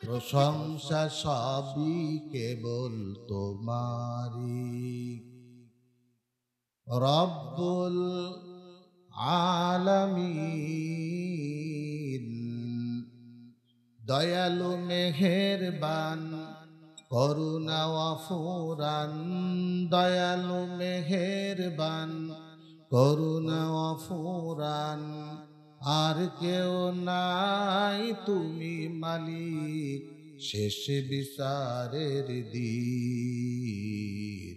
প্রশংসা সবই কেবল তোমারি, রব্বুল আলামিন। দয়ালু মেহেরবান করুণা অফুরান, দয়ালু মেহেরবান করুণা অফুরান। আর কেউ নাই তুমি মালিক শেষ বিচারের দিন,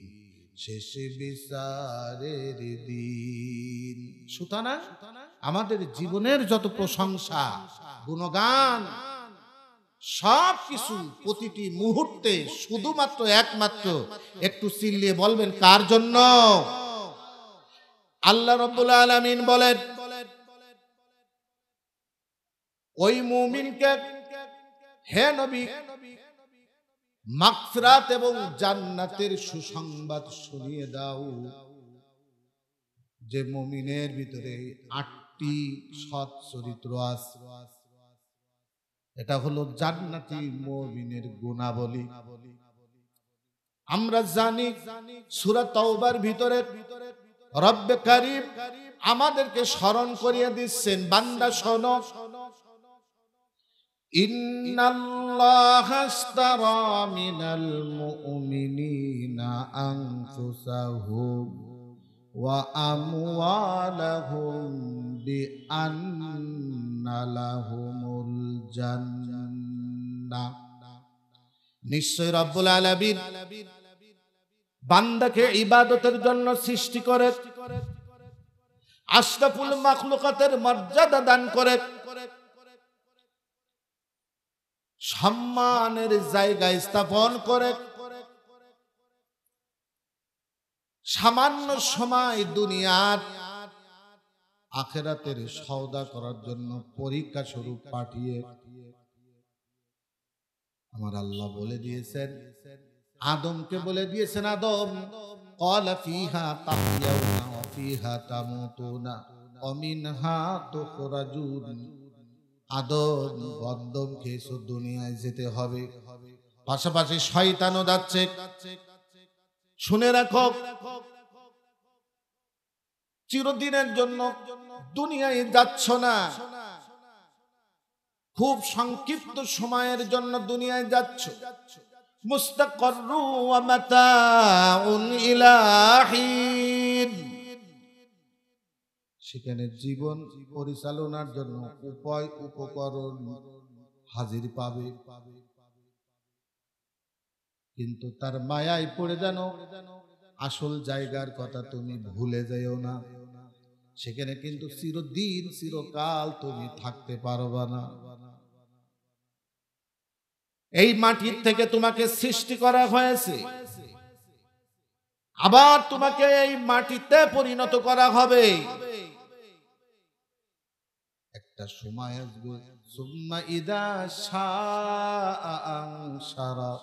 শেষ বিচারের দিন। সুতরাং আমাদের জীবনের যত প্রশংসা গুণগান সব কিছু প্রতিটি মুহূর্তে শুধুমাত্র একমাত্র একটু চিল্লিয়ে বলবেন কার জন্য? আল্লাহ রাব্বুল আলামিন বলেন, ওই মুমিনকে হে নবী মাগফিরাত এবং জান্নাতের সুসংবাদ শুনিয়ে দাও, যে মুমিনের ভিতরে 8টি সৎ চরিত্র আছে। এটা হলো জান্নাতি মুমিনের গুণাবলী। আমরা জানি সূরা তাওবার ভিতরে রব্বে কারীম আমাদেরকে স্মরণ করিয়ে দিচ্ছেন, বান্দা শোনো, ইন্নাল্লাহা আশতারা মিনাল মুমিনিনা আনফুসাহুম ওয়া আমওয়ালাহুম বিআন্না লাহুমুল জান্নাহ। নিশ্চয় রব্বুল আলামিন বান্দাকে ইবাদতের জন্য সৃষ্টি করে, আশরাফুল মাখলুকাতের মর্যাদা দান করে, সম্মানের জায়গায় স্থাপন করে। সামান্য সময় দুনিয়ার আখিরাতের সওদা করার জন্য পরীক্ষা স্বরূপ পাঠিয়ে আমার আল্লাহ বলে দিয়েছেন, আদমকে বলে দিয়েছেন, আদম ক্বালা ফিহা তাহইয়াউনা ওয়া ফিহা তামুতুনা ওয়া মিনহা তুখরাজুন। আদম গন্ধম খেয়েছো, দুনিয়ায় যেতে হবে, পাশাপাশি শয়তানও যাচ্ছে। শুনে রাখো, চিরদিনের জন্য দুনিয়ায় যাচ্ছ না, খুব সংক্ষিপ্ত সময়ের জন্য দুনিয়ায় যাচ্ছ। মুস্তাকাররু ওয়া মাতাউন ইলা হিন। সেখানে জীবন পরিচালনার জন্য উপায় উপকরণ হাজির পাবে, কিন্তু তার মায়ায় পড়ে যেন আসল জায়গার কথা তুমি ভুলে যাও না। সেখানে কিন্তু চিরদিন চিরকাল তুমি থাকতে পারবা না। এই মাটির থেকে তোমাকে সৃষ্টি করা হয়েছে, আবার তোমাকে এই মাটিতে পরিণত করা হবে। একটা সময় আসবে, সুম্মা ইদা শাআ আনশারা,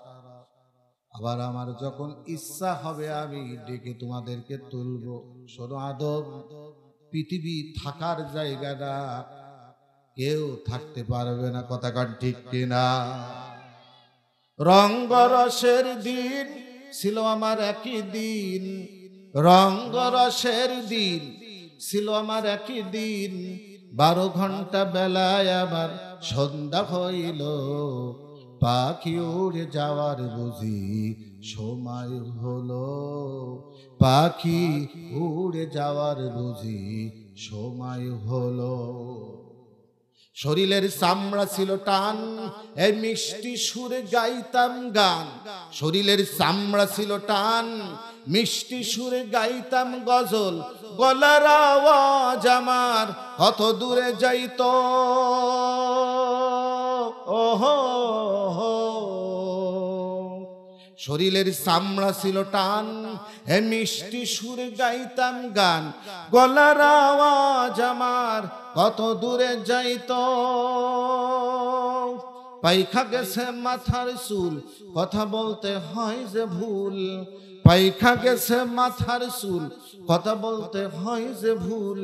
আবার আমার যখন ইচ্ছা হবে আমি ডেকে তোমাদেরকে তুলবো। শোনো আদম, পৃথিবী থাকার জায়গাটা কেউ থাকতে পারবে না, কথা কান ঠিক কিনা? রঙ্গরসের দিন ছিল আমার একই দিন, রঙ্গরসের দিন ছিল আমার একই দিন। 12 ঘন্টা বেলায় আবার সন্ধ্যা হইল, পাখি উড়ে যাওয়ার বুঝি সময় হলো, পাখি উড়ে যাওয়ার বুঝি সময় হলো। শরীরের চামড়া ছিল টান, এই মিষ্টি সুরে গাইতাম গান। শরীরের চামড়া ছিল টান, মিষ্টি সুরে গাইতাম গজল। গলার আওয়াজ আমার কত দূরে যাইতো, ওহো শরীরের চামড়া ছিল টান, হে মিষ্টি সুরে গাইতাম গান। গলার আওয়াজ আমার কত দূরে যাইতো। পাইখা গেছে মাথার চুল, কথা বলতে হয় যে ভুল। পাইখা গেছে মাথার চুল, কথা বলতে হয় যে ভুল।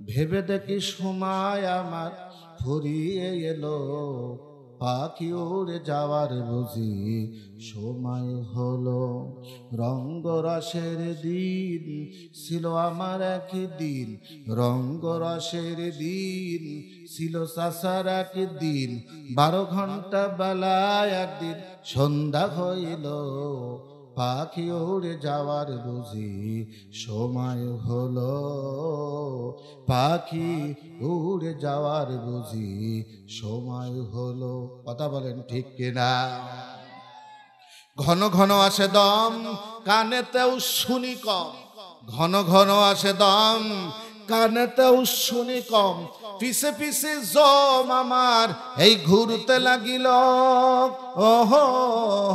ভেবে দেখি সময় আমার ফুরিয়ে এলো, পাখি উড়ে যাওয়ার বুঝি সময় হলো। রঙ্গরসের দিন ছিল আমার একদিন, রঙ্গরসের দিন ছিল চাচার একদিন। 12 ঘন্টা বেলায় একদিন সন্ধ্যা হইল, পাখি উড়ে যাওয়ার বুঝি সময় হলো। পাখি উড়ে যাওয়ার বুঝি সময় হলো। কথা বলেন ঠিক কিনা? ঘন ঘন আসে দম, কানেতেও শুনি কম। ঘন ঘন আসে দম, কানেতেও শুনি কম। পিছে পিছে জম আমার এই ঘুরতে লাগিল। ওহো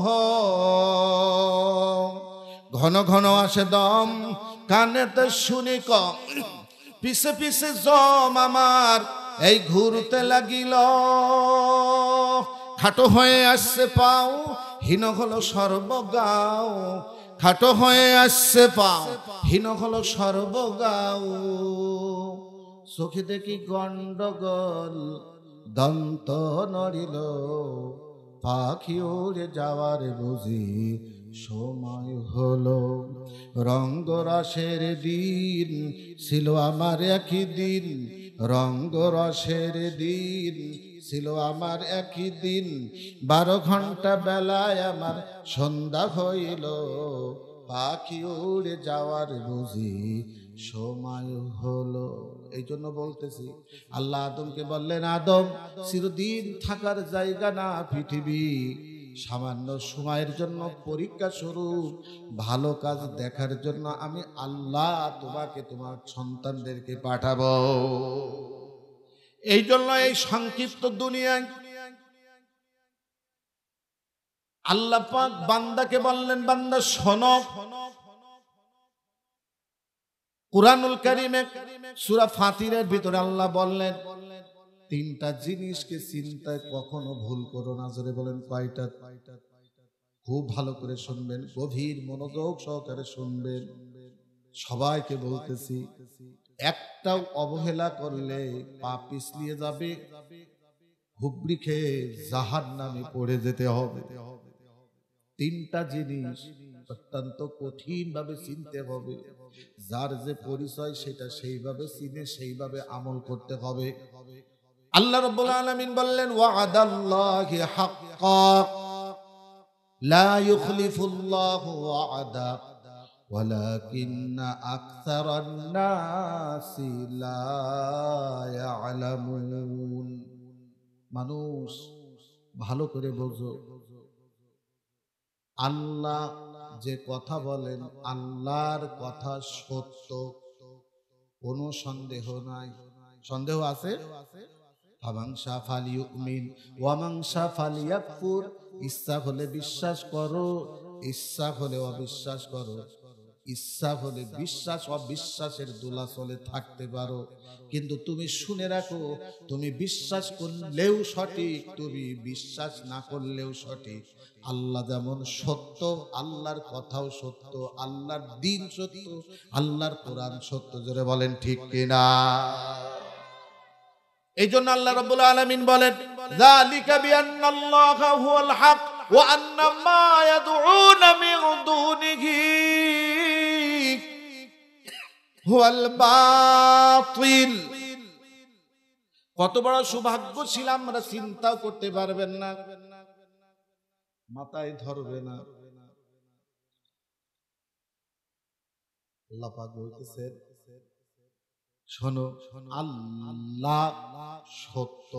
হো, ঘন ঘন আসে দম, কানেতে শুনি কম। পিছে পিছে জম আমার এই ঘুরতে লাগিল। খাটো হয়ে আসছে পাও, হীন হলো সর্বগাও। খাটো হয়ে আসছে পাও, হীন হলো সর্বগাও। চোখে দেখি গন্ডগোল, দন্ত নড়িল, পাখি উড়ে যাওয়ার বুঝি সময় হলো। রঙ্গরসের দিন ছিল আমার একই দিন, রঙ্গরসের দিন ছিল আমার একই দিন। 12 ঘন্টা বেলায় আমার সন্ধ্যা হইল, পাখি উড়ে যাওয়ার বুঝি সময় হলো। এই জন্য বলতেছি, আল্লাহ আদমকে বললেন, আদম চিরদিন থাকার জায়গা না পৃথিবী, সামান্য সময়ের জন্য পরীক্ষা স্বরূপ ভালো কাজ দেখার জন্য আমি আল্লাহ তোমাকে তোমার সন্তানদেরকে পাঠাবো। এই জন্য এই সংক্ষিপ্ত দুনিয়ায় আল্লাহ পাক বান্দাকে বললেন, বান্দা শোনো। কুরআনুল কারীমে সূরা ফাতিরের ভিতরে আল্লাহ বললেন, 3টা জিনিসকে চিন্তায় কখনো ভুল করো না। জোরে বলেন কয়টা? খুব ভালো করে শুনবেন, গভীর মনোযোগ সহকারে শুনবেন। সবাইকে বলতেছি, একটাও অবহেলা করলে পা পিছলিয়ে যাবে, হুবড়ি খেয়ে জাহান্নামে পড়ে যেতে হবে। 3টা জিনিস অত্যন্ত কঠিন ভাবে চিনতে হবে। যার যে পরিচয় সেটা সেইভাবে চিনে সেইভাবে আমল করতে হবে। আল্লাহ রাব্বুল আলামিন বললেন, ওয়া'দাল্লাহি হাক্কা লা ইউখলিফুল্লাহু ওয়া'দা ওয়ালাকিন্না আকসারান নাসি লা ইয়ালামুন। মানুষ ভালো করে বোঝো, আল্লাহ যে কথা বলেন আল্লাহর কথা সত্য, কোনো সন্দেহ নাই। সন্দেহ আছে? ফামান শাআ ফালিউমিন ওয়া মান শাআ ফালিয়াকফুর। ইচ্ছা হলে বিশ্বাস করো, ইচ্ছা হলে অবিশ্বাস করো। ইচ্ছা হলে বিশ্বাস অবিশ্বাসের দোলাচলে থাকতে পারো, কিন্তু তুমি শুনে রাখো, তুমি বিশ্বাস করলেও সঠিক, তুমি বিশ্বাস না করলেও সঠিক। আল্লাহ যেমন সত্য, আল্লাহর কথাও সত্য, আল্লাহর দ্বীন সত্য, আল্লাহর কোরআন সত্য। জোরে বলেন ঠিক কিনা? এই জন্য আল্লাহ রাব্বুল আলামিন বলেন, যালিকা বিআন্নাল্লাহা হুয়াল হক ওয়া আন্না মা ইয়াদউনা মিন দুনিহি হুয়াল বাতিল। কত বড় সৌভাগ্য ছিলাম আমরা চিন্তাও করতে পারবেন না, মাথায় ধরবে না। আল্লাহ পাক বলতেছেন, শোনো, আল্লাহ সত্য,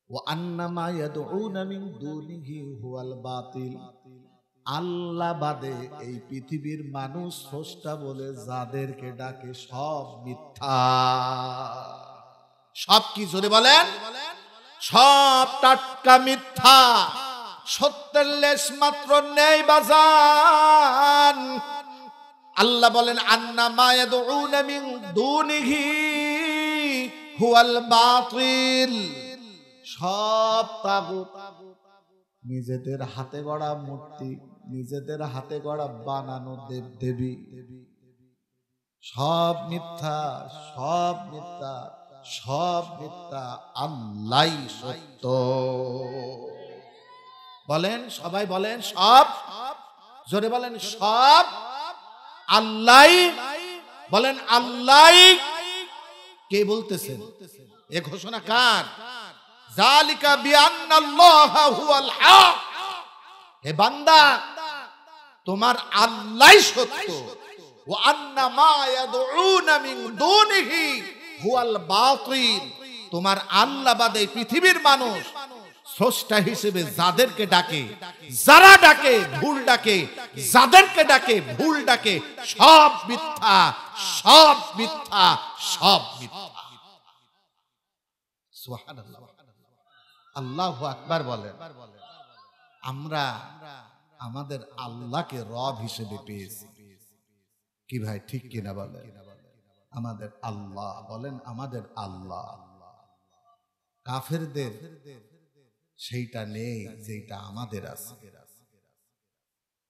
ওয়া আন্না মা ইয়াদউনা মিন দুনিহি হুয়াল বাতিল। আল্লাহ বাদে এই পৃথিবীর মানুষ স্রষ্টা বলে যাদেরকে ডাকে সব মিথ্যা। সব কি? জোরে বলেন। সব টাটকা মিথ্যা, সত্যের লেশ মাত্র নেই বাজান। আল্লাহ বলেন, আন্না মা ইয়াদউনা মিন দুনিহি হুয়াল বাতিল। সব তাগুত, নিজেদের হাতে গড়া মূর্তি, নিজেদের হাতে গড়া বানানো দেব দেবী, সব মিথ্যা, সব মিথ্যা। সব মিথ্যা, আল্লাহই সত্য। বলেন সবাই, বলেন সব, জোরে বলেন সব আল্লাহ। বলেন আল্লাহ। কে বলতেছেন? এ ঘোষণা কার? যালিকা বিআন্নাল্লাহা হুয়াল হক। হে বান্দা, তোমার আল্লাহই সত্য। ওয়া আন্না মা ইয়াদউনা মিন দুনিহি হুয়াল বাতিল। তোমার আল্লাহ বাদে পৃথিবীর মানুষ স্রষ্টা হিসেবে যাদেরকে ডাকে, যারা ডাকে ভুল ডাকে, যাদেরকে ডাকে ভুল ডাকে, সব মিথ্যা, সব মিথ্যা, সব মিথ্যা। সুবহানাল্লাহ, আল্লাহু আকবার বলেন। আমরা আমাদের আল্লাহকে রব হিসেবে পেয়েছি। কি ভাই, ঠিক কিনা বলেন? আমাদের আল্লাহ, বলেন আমাদের আল্লাহ। কাফেরদের সেইটা নেই যেটা আমাদের আছে।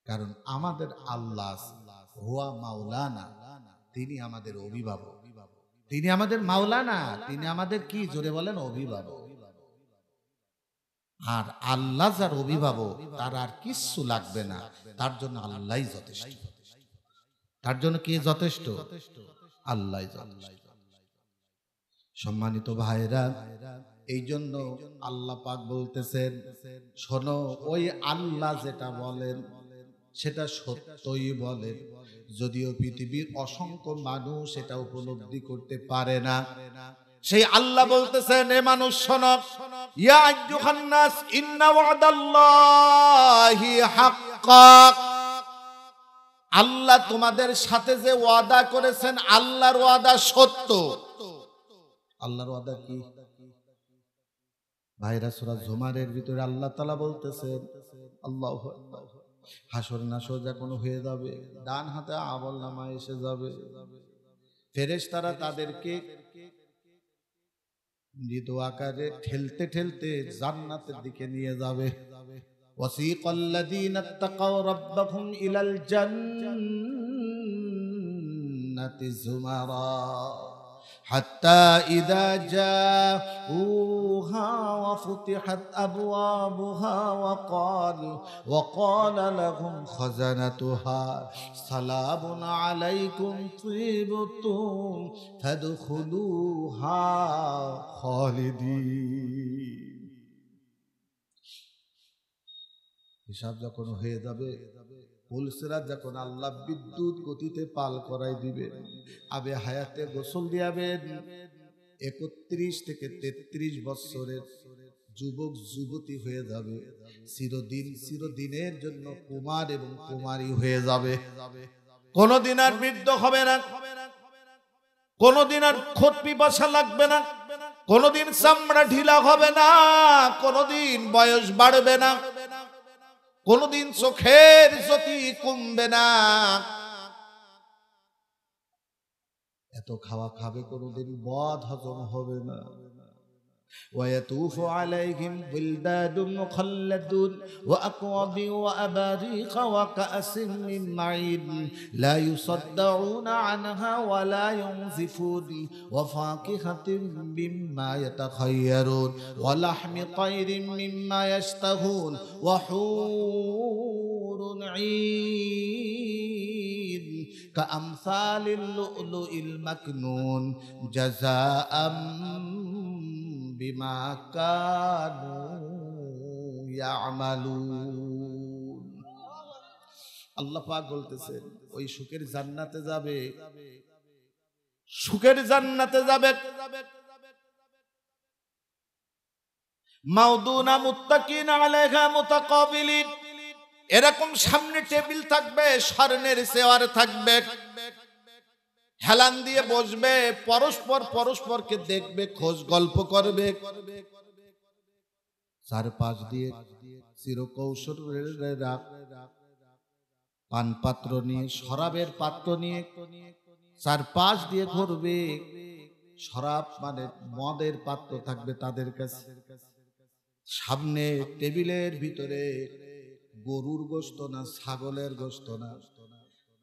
কারণ আমাদের আল্লাহ হুয়া মাওলানা, তিনি আমাদের অভিভাবক। তিনি আমাদের মাওলানা, তিনি আমাদের কি, জোরে বলেন, অভিভাবক। আর আল্লাহ যার অভিভাবক, তার আর কিচ্ছু লাগবে না, তার জন্য আল্লাহই যথেষ্ট। তার জন্য কি যথেষ্ট? আল্লাহই যথেষ্ট। সম্মানিত ভাইরা, এই জন্য আল্লাহ পাক বলতেছেন, শোনো, ওই আল্লাহ যেটা বলেন সেটা সত্যই বলেন, যদিও পৃথিবীর অসংখ্য মানুষ এটা উপলব্ধি করতে পারে না। সেই আল্লাহ বলতেছেন, এ মানুষ শোনো, ইয়া আইয়ুহান নাস ইন্না ওয়াদাল্লাহি হাক্কাক। আল্লাহ তোমাদের সাথে যে ওয়াদা করেছেন, আল্লাহর ওয়াদা সত্য। আল্লাহর ওয়াদা কি ভাইরা? সূরা জুমারের ভিতরে আল্লাহ তাআলা বলতেছেন, আল্লাহু আকবার, হাসর নাসর যখন হয়ে যাবে, ডান হাতে আমলনামা এসে যাবে, ফেরেশতারা তাদেরকে মৃদু আকারে ঠেলতে ঠেলতে জান্নাতের দিকে নিয়ে যাবে। ওয়াসিকাল্লাযীনা ইত্তাকাও রাব্বাহুম ইলাল জান্নাতি যুমারা হাত্তা ইযা জাউহা ওয়া ফুতিহাত আবওয়াবুহা ওয়া ক্বালা লাহুম খাযানাতুহা সালামুন আলাইকুম তিবতুম ফাদখুলুহা খালিদিন। হিসাব যখন হয়ে যাবে, পুলসিরাত যখন আল্লাহ বিদ্যুৎ গতিতে পাল করাই দিবে, আবে হায়াতে গোসল দিয়াবেন, 31 থেকে 33 বছরের যুবক যুবতী হয়ে যাবে, চিরদিনের জন্য কুমার এবং কুমারী হয়ে যাবে। কোনদিন আর বৃদ্ধ হবে না, কোনদিন আর খোদ পিপাসা লাগবে না, কোনদিন চামড়া ঢিলা হবে না, কোনদিন বয়স বাড়বে না, কোনদিন চোখের জ্যোতি কমবে না। এত খাওয়া খাবে, কোনদিন বদ হজম হবে না। ويطوف عليهم ولدان مخلدون وأكواب وأباريق وكأس من معين لا يصدعون عنها ولا ينزفون وفاكهة مما يتخيرون ولحم طير مما يشتهون وحور عين كأمثال اللؤلؤ المكنون جزاء বিমা কানু ইয়ামালুন। আল্লাহ পাক বলতেছেন, ওই সুখের জান্নাতে যাবে, সুখের জান্নাতে যাবে, মাউদুনা মুত্তাকিন আলাইহা মুতাকাবিলিন, এরকম সামনে টেবিল থাকবে, স্বর্ণের চেয়ার থাকবে, হেলান দিয়ে বসবে, পরস্পর পরস্পরকে দেখবে, খোঁজ গল্প করবে, চারপাশ দিয়ে চিরকৌশলেরা পান পাত্র নিয়ে, শরাবের পাত্র নিয়ে চারপাশ দিয়ে ঘুরবে। শরাব মানে মদের পাত্র থাকবে তাদের কাছে। সামনে টেবিলের ভিতরে গরুর গোশত না, ছাগলের গোশত না,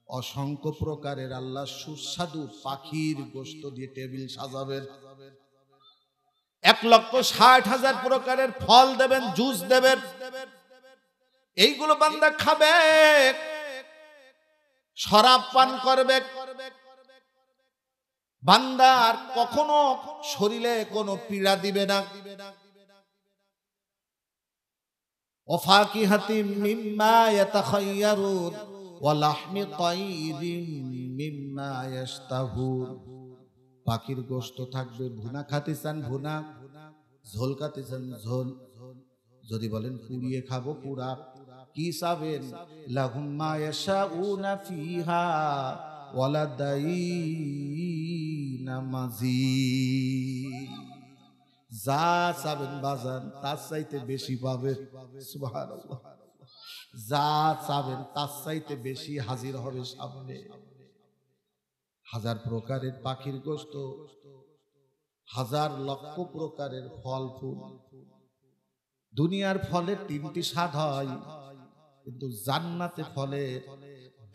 অসংখ্য প্রকারের আল্লাহ সুস্বাদু পাখির গোশত দিয়ে টেবিল সাজাবেন। 1,60,000 প্রকারের ফল দেবেন, জুস দেবেন, এইগুলো বান্দা খাবে, শরাব পান করবে। বান্দার কখনো শরীরে কোনো পীড়া দিবে না। ওয়াফাকিহাতিম মিম্মা ইয়াতাখায়্যারুন ওয়া লাহমি তায়রিম মিম্মা ইয়াশতাহুন। পাখির গোশত থাকবে, ভুনা খাতে চান ভুনা, ঝোল খাতে চান ঝোল, যদি বলেন পুড়িয়ে খাবো পুরা। কি চাবেন? লাহুম মা ইয়াশাউনা ফিহা ওয়া লাদাইনা মাজিদ। যা চাবেন বাজান তার চাইতে বেশি পাবেন। সুবহানাল্লাহ। যা চাবেন তার চাইতে বেশি হাজির হবে সামনে। 1000 প্রকারের পাখির গোশত, 1000 লক্ষ প্রকারের ফল ফুল। দুনিয়ার ফলের 3টি স্বাদ হয়, কিন্তু জান্নাতে ফলের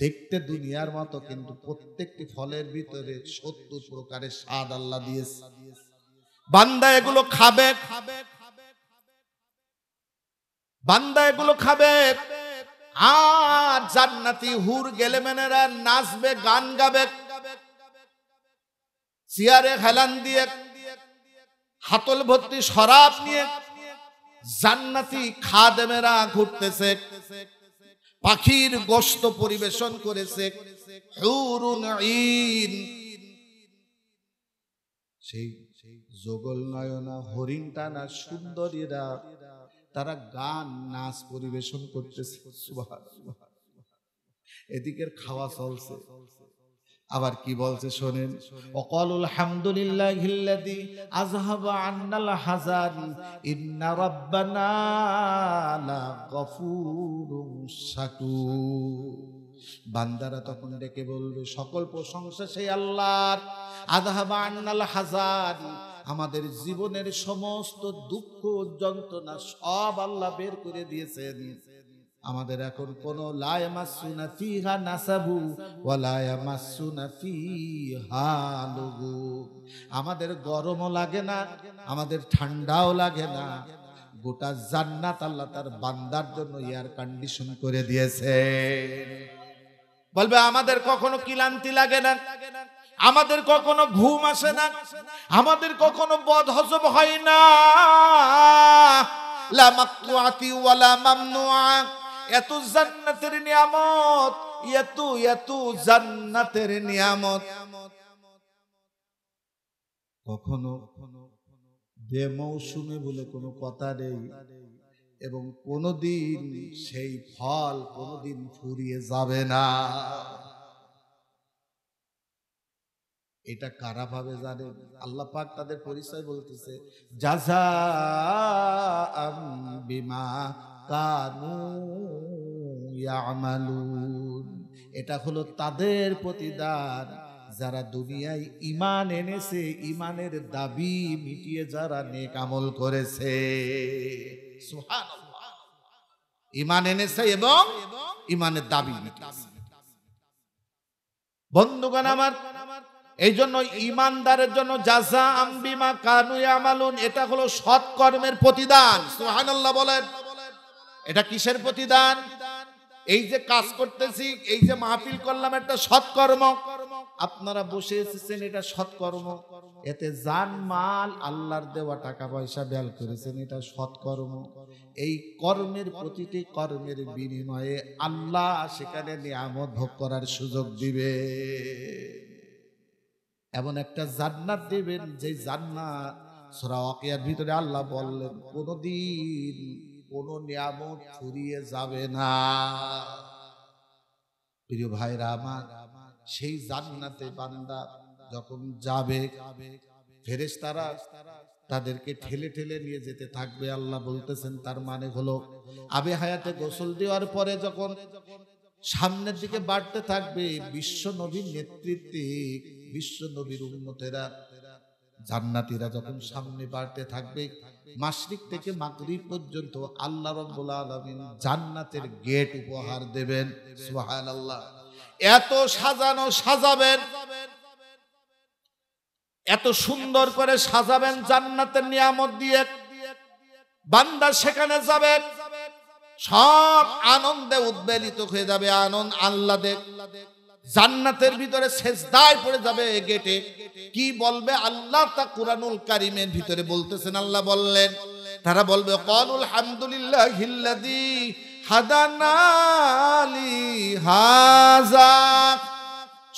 দেখতে দুনিয়ার মতো, কিন্তু প্রত্যেকটি ফলের ভিতরে 70 প্রকারের স্বাদ আল্লাহ দিয়েছে। বান্দা এগুলো খাবে, বান্দা এগুলো খাবে, আর জান্নাতি হুর গেলেমেনেরা নাচবে, গান গাবে, চেয়ারে হেলান দিয়ে, হাতল ভর্তি শরাব নিয়ে জান্নাতি খাদেমেরা ঘুরতেছে, পাখির গোশত পরিবেশন করেছে। হুরুন ঈন, সেই যোগল নয়না হরিণ টানা সুন্দরীরা, তারা গান নাচ পরিবেশন করতেছে। সুবহানাল্লাহ। এদিকের খাওয়া চলছে। আবার কি বলছে শোনেন, ওয়াকালুল হামদুলিল্লাহিল্লাযী আযহাবা আন্নাল হাযান ইন্না রাব্বানা লাগাফুরুন শাকুর। বান্দারা তখন ডেকে বলবে, সকল প্রশংসা সেই আল্লাহর। আযহাবা আন্নাল হাযান, আমাদের জীবনের সমস্ত দুঃখ যন্ত্রণা সব আল্লাহ বের করে দিয়েছেন। আমাদের এখন কোনো লা ইয়ামাসসুনা ফিহা নাসাবু ওয়া লা ইয়ামাসসুনা ফিহা লুগুব। আমাদের গরমও লাগে না, আমাদের ঠান্ডাও লাগে না। গোটা জান্নাত আল্লাহ তার বান্দার জন্য এয়ার কন্ডিশন করে দিয়েছে। বলবে আমাদের কখনো ক্লান্তি লাগে না, আমাদের কখনো ঘুম আসে না, আমাদের কখনো বদহজম হয় না। লা মাকতুআতি ওয়া লা মামনুআ। এত জান্নাতের নিয়ামত, এত জান্নাতের নিয়ামত, কখনো বেমৌসুমে বলে কোনো কথা নেই, এবং কোনদিন সেই ফল কোনদিন ফুরিয়ে যাবে না। এটা কারা ভাবে জানেন? আল্লাহ পাক তাদের পরিচয় বলতেছে, জাযাআম বিমা কানু ইয়ামালুন। এটা হলো তাদের প্রতিদান যারা দুনিয়ায় ঈমান এনেছে, ঈমানের দাবি মিটিয়ে যারা নেক আমল করেছে। সুবহানাল্লাহ। ঈমান এনেছে এবং ঈমানের দাবি মিটিয়েছে। বন্ধুগণ আমার, এই জন্য ঈমানদারের জন্য জাযাআম বিমা কানু ইয়ামালুন, এটা হলো সৎ কর্মের প্রতিদান। সুবহানাল্লাহ বলেন। এটা কিসের প্রতিদান? এই যে কাজ করতেছি, এই যে মাহফিল করলাম, একটা সৎকর্ম। আপনারা বসে এসেছেন, এটা সৎকর্ম। এতে জান মাল আল্লাহর দেওয়া টাকা পয়সা ব্যয় করেছেন, এটা সৎকর্ম। এই কর্মের প্রতিটি কর্মের বিনিময়ে আল্লাহ সেখানে নিয়ামত ভোগ করার সুযোগ দিবে। এমন একটা জান্নাত দিবেন, যে জান্নাত সূরা ওয়াকিয়ার ভিতরে আল্লাহ বললেন কোনদিন কোন নিয়ামত ফুরিয়ে যাবে না। প্রিয় ভাইরা আমার, সেই জান্নাতে বান্দা যখন যাবে, ফেরেশতারা তাদেরকে ঠেলে ঠেলে নিয়ে যেতে থাকবে। আল্লাহ বলতেছেন, তার মানে হলো আবে হায়াতে গোসল দেওয়ার পরে যখন সামনের দিকে বাড়তে থাকবে, বিশ্ব নবীর নেতৃত্বে বিশ্ব নবীর উম্মতেরা জান্নাতীরা যখন সামনে বাড়তে থাকবে, মাশরিক থেকে মাগরিব পর্যন্ত আল্লাহ রাব্বুল আলামিন জান্নাতের গেট উপহার দেবেন। সুবহানাল্লাহ। এত সাজানো সাজাবেন, এত সুন্দর করে সাজাবেন জান্নাতের নিয়ামত দিয়ে, বান্দা সেখানে যাবে সব আনন্দে উদ্বেলিত হয়ে যাবে, আনন্দ আহ্লাদে জান্নাতের ভিতরে সেজদায় পড়ে যাবে। গেটে কি বলবে আল্লাহ তা কুরআনুল কারীমের ভিতরে বলতেছেন। আল্লাহ বললেন, তারা বলবে ক্বালুল হামদুলিল্লাহিল্লাযী হাদানা লিহাযা,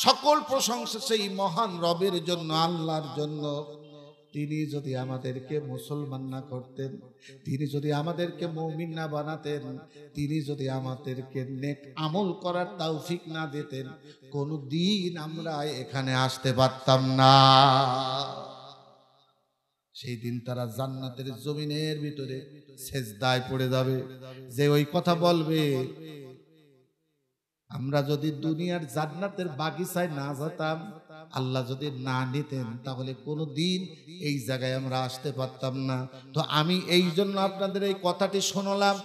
সকল প্রশংসা সেই মহান রবের জন্য, আল্লাহর জন্য। তিনি যদি আমাদেরকে মুসলমান না করতেন, তিনি যদি আমাদেরকে মুমিন না বানাতেন, তিনি যদি আমাদেরকে নেক আমল করার তৌফিক না দিতেন, কোনদিন আমরা এখানে আসতে পারতাম না। সেই দিন তারা জান্নাতের জমিনের ভিতরে সেজদায় পড়ে যাবে, যে ওই কথা বলবে, আমরা যদি দুনিয়ার জান্নাতের বাগিচায় না যেতাম, আল্লাহ যদি না নিতেন, তাহলে কোনোদিন এই জায়গায় আমরা আসতে পারতাম না। তো আমি এই জন্য আপনাদের এই কথাটি শোনালাম।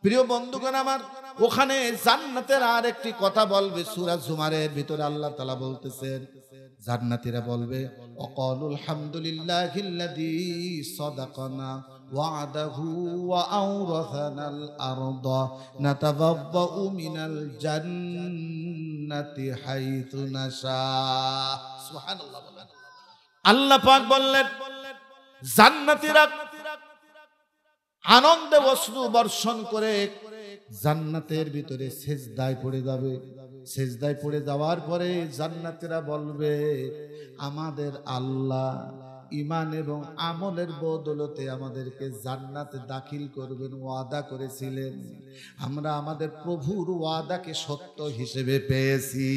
প্রিয় বন্ধুগণ আমার, ওখানে জান্নাতের আর একটি কথা বলবে সূরা জুমারের ভিতরে আল্লাহ তাআলা বলতেছেন, জান্নাতীরা বলবে ওয়াকালুল হামদুলিল্লাহিল্লাযী সাদাকানা ওয়া'দাহু ওয়া আওরাসানাল আরদা নাতাবাব্বাউ মিনাল জান্নাতি হাইতু নাশা। সুবহানাল্লাহ। আল্লাহ পাক বললেন, জান্নাতীরা আনন্দে অশ্রু বর্ষণ করে জান্নাতের ভিতরে সেজদায় পড়ে যাবে। সেজদায় পড়ে যাওয়ার পরে জান্নাতীরা বলবে, আমাদের আল্লাহ ঈমান এবং আমলের বদৌলতে আমাদেরকে জান্নাতে দাখিল করবেন ওয়াদা করেছিলেন, আমরা আমাদের প্রভুর ওয়াদাকে সত্য হিসেবে পেয়েছি।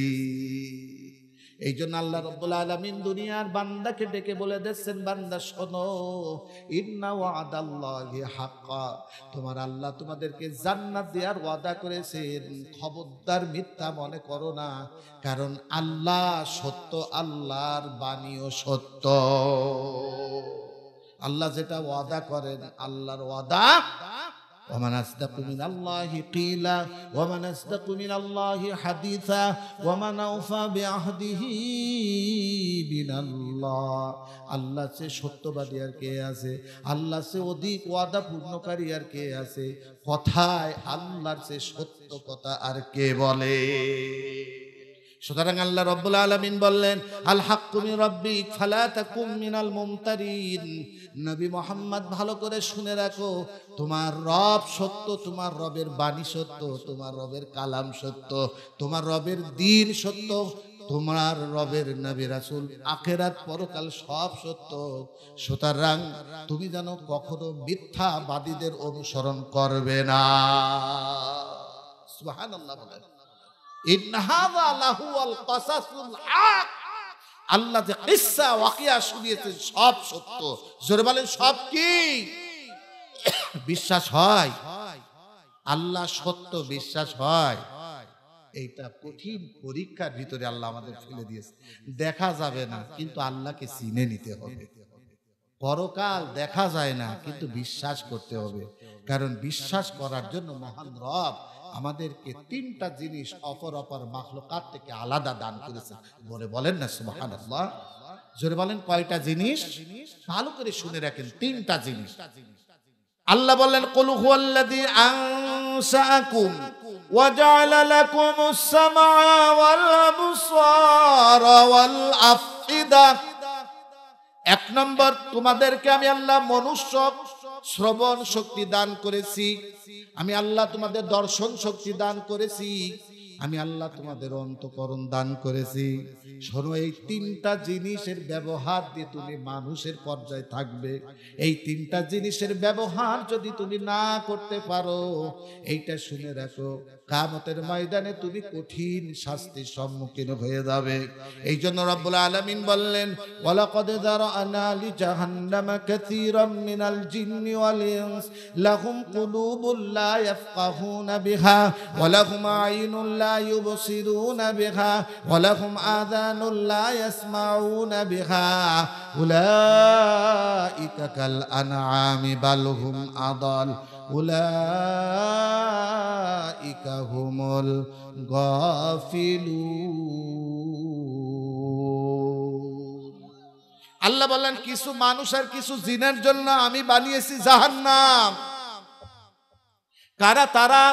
এই জন্য আল্লাহ রাব্বুল আলামিন দুনিয়ার বান্দাকে ডেকে বলে দিচ্ছেন, বান্দা শোনো, ইন্না ওয়াদাল্লাহি হাক্কা, তোমার আল্লাহ তোমাদেরকে জান্নাত দেওয়ার ওয়াদা করেছেন, খবরদার মিথ্যা মনে করো না, কারণ আল্লাহ সত্য, আল্লাহর বাণীও সত্য। আল্লাহ যেটা ওয়াদা করেন, আল্লাহর ওয়াদা, ومن أصدق من الله قيلا ومن أصدق من الله حديثا ومن أوفى بعهده من الله। আল্লাহ সে সত্যবাদী আর কে আছে? আল্লাহ সে অধিক ওয়াদা পূর্ণকারী আর কে আছে? কথায় আল্লাহর সে সত্য কথা আর কে বলে? সুতরাং আল্লাহ রাব্বুল আলামিন বললেন, আল হাক্কু মির রাব্বিক ফালা তাকুম মিনাল মুমতারিন। নবী মুহাম্মদ ভালো করে শুনে রাখো, তোমার রব সত্য, তোমার রবের বাণী সত্য, তোমার রবের কালাম সত্য, তোমার রবের দ্বীন সত্য, তোমার রবের নবী রাসূল, আখিরাত পরকাল সব সত্য। সুতরাং তুমি যেন কখনো মিথ্যাবাদীদের অনুসরণ করবে না। সুবহানাল্লাহ বলেন, আল্লাহ যে কিসসা ওয়াকিয়া শুনিয়েছেন সব সত্য। জোরে বলেন, সব কি বিশ্বাস হয়? আল্লাহ সত্য বিশ্বাস হয়? এইটা কঠিন পরীক্ষার ভিতরে আল্লাহ আমাদের ফেলে দিয়েছে। দেখা যাবে না, কিন্তু আল্লাহকে চিনে নিতে হবে। পরকাল দেখা যায় না, কিন্তু বিশ্বাস করতে হবে, কারণ বিশ্বাস করার জন্য মহান রব আমাদেরকে তিনটা জিনিস অপর অপর মাখলুকাত থেকে আলাদা দান করেছেন। বলেন না সুবহানাল্লাহ। জোরে বলেন, কয়টা জিনিস? ভালো করে শুনে রাখেন, তিনটা জিনিস। আল্লাহ বললেন, কুল হুয়াল্লাযী আনশাআকুম ওয়া জাআলা লাকুমুস সামআ ওয়াল আবসারা ওয়াল আফইদা। এক নম্বর, তোমাদেরকে আমি আল্লাহ মনুষ্য শ্রবণ শক্তি দান করেছি, আমি আল্লাহ তোমাদের দর্শন শক্তি দান করেছি, আমি আল্লাহ তোমাদের অন্তঃকরণ দান করেছি। শোনো, এই তিনটা জিনিসের ব্যবহার দিয়ে তুমি মানুষের পর্যায়ে থাকবে। এই তিনটা জিনিসের ব্যবহার যদি তুমি না করতে পারো, এইটা শুনে রাখো, কিয়ামতের ময়দানে তুমি কঠিন শাস্তির সম্মুখীন হয়ে যাবে। এই জন্য রব্বুল আলামিন বললেন, ওয়ালাকাদ যারানা লিজাহান্নামা কাসীরাম মিনাল জিন্নি ওয়াল ইনস লাহুম কুলুবুল লা ইয়াফকাহুনা বিহা ওয়া লাহুম আ'ইনুন লা ইউবসিরুনা বিহা ওয়া লাহুম আযানুন লা ইয়াসমাউনা বিহা উলাইকা কাল আনআমি বাল হুম আদাল উলাইকা হুমুল গাফিলুন। আল্লাহ বলেন কিছু মানুষ আর কিছু জিনের জন্য আমি বানিয়েছি জাহান্নাম। কারা তারা?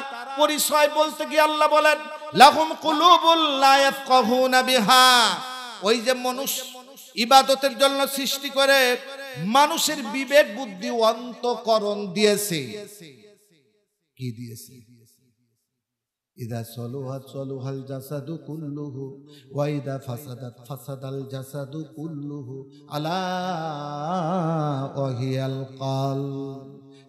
পরিচয় বলতে গিয়ে আল্লাহ বলেন লাহুম কুলুবুল লা ইয়াফকাহুনা বিহা। ওই যে মানুষ ইবাদতের জন্য সৃষ্টি করে মানুষের বিবেক বুদ্ধি অন্তঃকরণ দিয়েছে। কি দিয়েছে? ইদা সলুহা সলুহাল জাসাদু কুল্লুহু ওয়া ইদা ফাসাদাত ফাসাদাল জাসাদু কুল্লুহু আলা ওয়াহিয়াল কলব।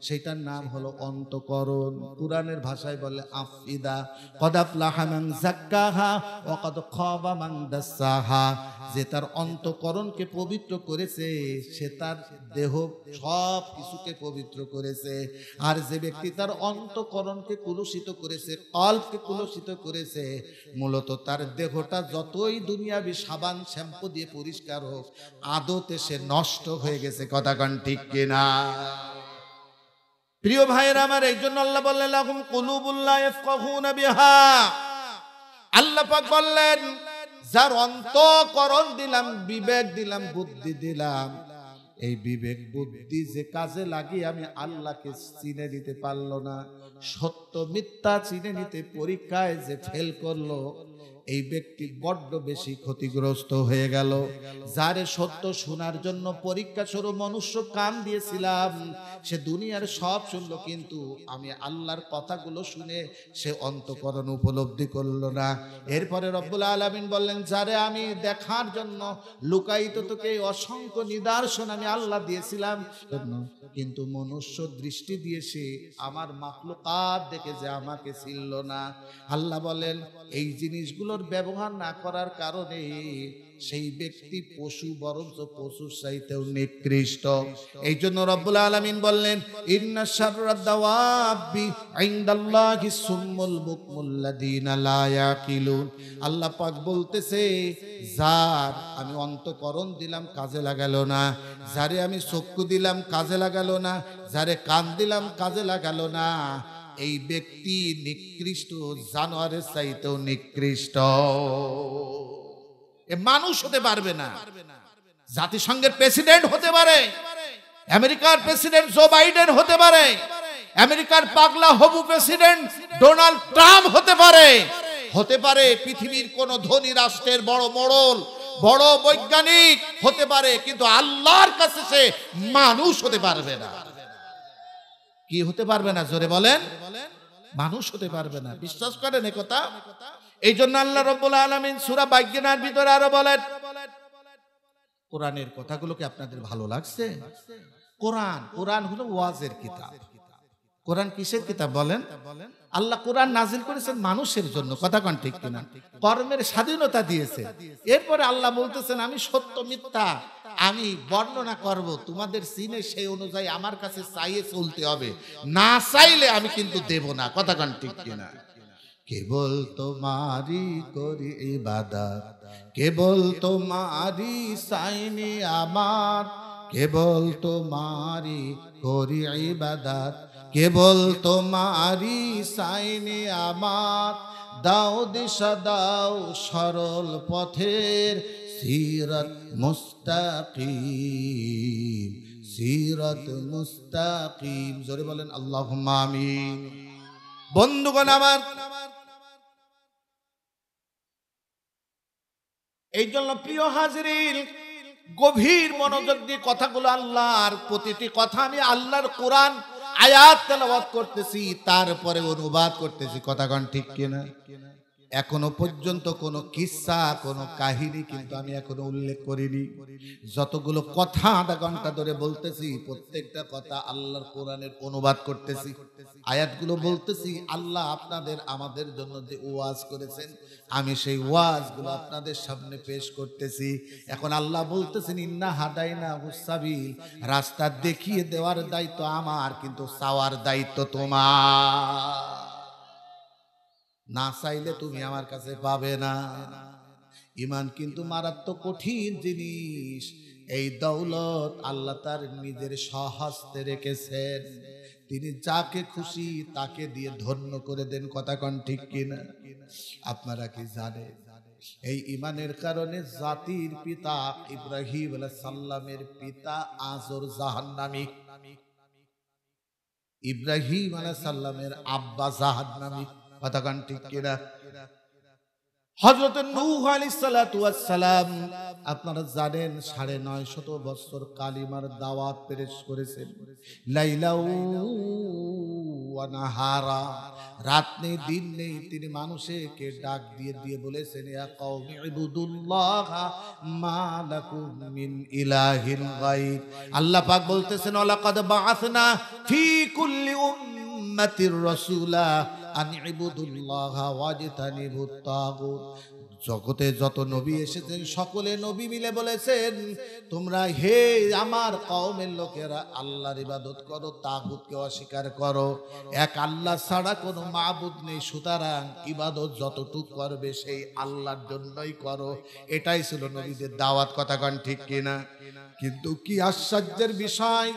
সেটার নাম হলো অন্তঃকরণ। কুরআনের ভাষায় বলে আফিদা। কদ আফলাহা মান যাক্কাহা ওয়া কদ খাবা মান দাসসাহা। যে তার অন্তঃকরণকে পবিত্র করেছে সে তার দেহ সব কিছুকে পবিত্র করেছে। আর যে ব্যক্তি তার অন্তঃকরণকে কলুষিত করেছে, কলবকে কলুষিত করেছে, মূলত তার দেহটা যতই দুনিয়াবি সাবান শ্যাম্পু দিয়ে পরিষ্কার হোক, আদতে সে নষ্ট হয়ে গেছে। কথা কন ঠিক কিনা? প্রিয় ভাইয়েরা আমার, এই জন্য আল্লাহ বললেন লাহুম কুলুবুল লা ইয়াফকাহুনা বিহা। আল্লাহ পাক বললেন যার অন্তঃকরণ দিলাম, বিবেক দিলাম, বুদ্ধি দিলাম, এই বিবেক বুদ্ধি যে কাজে লাগিয়ে আমি আল্লাহকে চিনে নিতে পারলো না, সত্য মিথ্যা চিনে নিতে পরীক্ষায় যে ফেল করলো, এই ব্যক্তি বড্ড বেশি ক্ষতিগ্রস্ত হয়ে গেল। যারে সত্য শোনার জন্য পরীক্ষা স্বরূপ মনুষ্য কান দিয়েছিলাম, সে দুনিয়ার সব শুনলো, কিন্তু আমি আল্লাহর কথাগুলো শুনে সে অন্তঃকরণ উপলব্ধি করলো না। এরপরে রব্বুল আলামিন বললেন যারে আমি দেখার জন্য লুকায়িত তোকে অসংখ্য নিদর্শন আমি আল্লাহ দিয়েছিলাম, কিন্তু মনুষ্য দৃষ্টি দিয়ে সে আমার মাখলুকাত দেখে যে আমাকে চিনল না। আল্লাহ বলেন এই জিনিসগুলোর ব্যবহার না করার কারণে সেই ব্যক্তি পশু, বরঞ্চ পশুর চাইতেও নিকৃষ্ট। এই জন্য রব্বুল আলামিন বললেন ইন্না শাররাদ দাওয়াবি ইনদাল্লাহি সুম্মুল বুকমুল লাযিনা লা ইয়াকিলুন। আল্লাহ পাক বলতেছে যার আমি অন্তঃকরণ দিলাম কাজে লাগালো না, যারে আমি চক্ষু দিলাম কাজে লাগালো না, যারে কান দিলাম কাজে লাগালো না, এই ব্যক্তি নিকৃষ্ট, জানোয়ারের চাইতেও নিকৃষ্ট। এ মানুষ হতে পারবে না, জাতিসংঘের প্রেসিডেন্ট হতে পারে, আমেরিকার প্রেসিডেন্ট জো বাইডেন হতে পারে, আমেরিকার পাগলা হবু প্রেসিডেন্ট ডোনাল্ড ট্রাম্প হতে পারে, হতে পারে পৃথিবীর কোন ধনী রাষ্ট্রের বড় মোড়ল, বড় বৈজ্ঞানিক হতে পারে, কিন্তু আল্লাহর কাছে সে মানুষ হতে পারবে না। কি হতে পারবে না? জোরে বলেন। মানুষ হতে পারবে না। বিশ্বাস করেন এ কথা? এই জন্য আল্লাহ রাব্বুল আলামিন সূরা বায়িনার ভিতরে আরো বলেন, কোরআনের কথাগুলো কি আপনাদের ভালো লাগছে? কোরআন হলো ওয়াজের কিতাব। কোরআন কিসের কিতাব বলেন? আল্লাহ কোরআন নাজিল করেছেন মানুষের জন্য। কথা কোন ঠিক কিনা? কর্মের স্বাধীনতা দিয়েছে। এরপরে আল্লাহ বলতেছেন আমি সত্য মিথ্যা আমি বর্ণনা করব, তোমাদের সিনে সেই অনুযায়ী আমার কাছে চাইয়ে চলতে হবে, না চাইলে আমি কিন্তু দেব না। কথা কোন ঠিক কিনা? কেবল তোমারই করি ইবাদত, কেবল তোমারই চাইনি আমার, কেবল তোমারই করি ইবাদত, কেবল তোমারই চাইনি আমার, দাও দিশা দাও সরল পথের, সিরাত মুস্তাকিম, সিরাত মুস্তাকিম। জোরে বলেন আল্লাহুম্মা আমিন। বন্ধুগণ আমার, এই জন্য প্রিয় হাজিরিন, গভীর মনোযোগ দিয়ে কথাগুলো, আল্লাহর প্রতিটি কথা আমি আল্লাহর কোরআন আয়াত তেলাওয়াত করতেছি, তারপরে অনুবাদ করতেছি। কথা কোন ঠিক কিনা? এখনো পর্যন্ত কোনো কিসসা, কোনো কাহিনী কিন্তু আমি এখনো উল্লেখ করিনি। যতগুলো কথা আধা ঘন্টা ধরে বলতেছি, প্রত্যেকটা কথা আল্লাহর কোরআনের অনুবাদ করতেছি, আয়াতগুলো বলতেছি। আল্লাহ আপনাদের আমাদের জন্য যে ওয়াজ করেছেন, আমি সেই ওয়াজগুলো আপনাদের সামনে পেশ করতেছি। এখন আল্লাহ বলতেছেন ইন্না হাদাইনা হুসাবিল, রাস্তা দেখিয়ে দেওয়ার দায়িত্ব আমার, কিন্তু চাওয়ার দায়িত্ব তোমার। না চাইলে তুমি আমার কাছে পাবে না। ঈমান কিন্তু মারাত্মক কঠিন জিনিস। এই দৌলত আল্লাহ তার নিজের স্বহস্তে রেখেছেন, তিনি যাকে খুশি তাকে দিয়ে ধন্য করে দেন। কথা কোন ঠিক কিনা? আপনারা কি জানেন এই ইমানের কারণে জাতির পিতা ইব্রাহিম আলাইহিস সালামের পিতা আজর জাহান্নামী, ইব্রাহিম আলাইহিস সালামের আব্বা জাহান্নামী। কথা কান ঠিক কিনা? হযরত নূহ আলাইহিস সালাতু ওয়াস সালাম আপনারা জানেন 950 বছর কালিমার দাওয়াত পেশ করেছেন, লাইলাউ ওয়া নাহারা, রাত নেই দিন নেই তিনি মানুষকে ডাক দিয়ে দিয়ে বলেছেন, ইয়া কওমি ইবুদুল্লাহ মা লাকুম মিন ইলাহিন গায়র। আল্লাহ পাক বলতেছেন, ওয়ালাকাদ বাআসনা ফি কুল্লি উম্মাতির রাসূলা আন ইবুদুল্লাহ ওয়াজতানিবুত তাগুত। জগতে যত নবী এসেছেন সকলে নবী মিলে বলেছেন, তোমরা হে আমার কওমের লোকেরা আল্লাহর ইবাদত করো, তাগুতকে অস্বীকার করো, এক আল্লাহ ছাড়া কোনো মাবুদ নেই, সুতরাং ইবাদত যতটুকু করবে সেই আল্লাহর জন্যই করো। এটাই ছিল নবীদের দাওয়াত। কথা কন ঠিক কিনা? কিন্তু কি আশ্চর্যের বিষয়,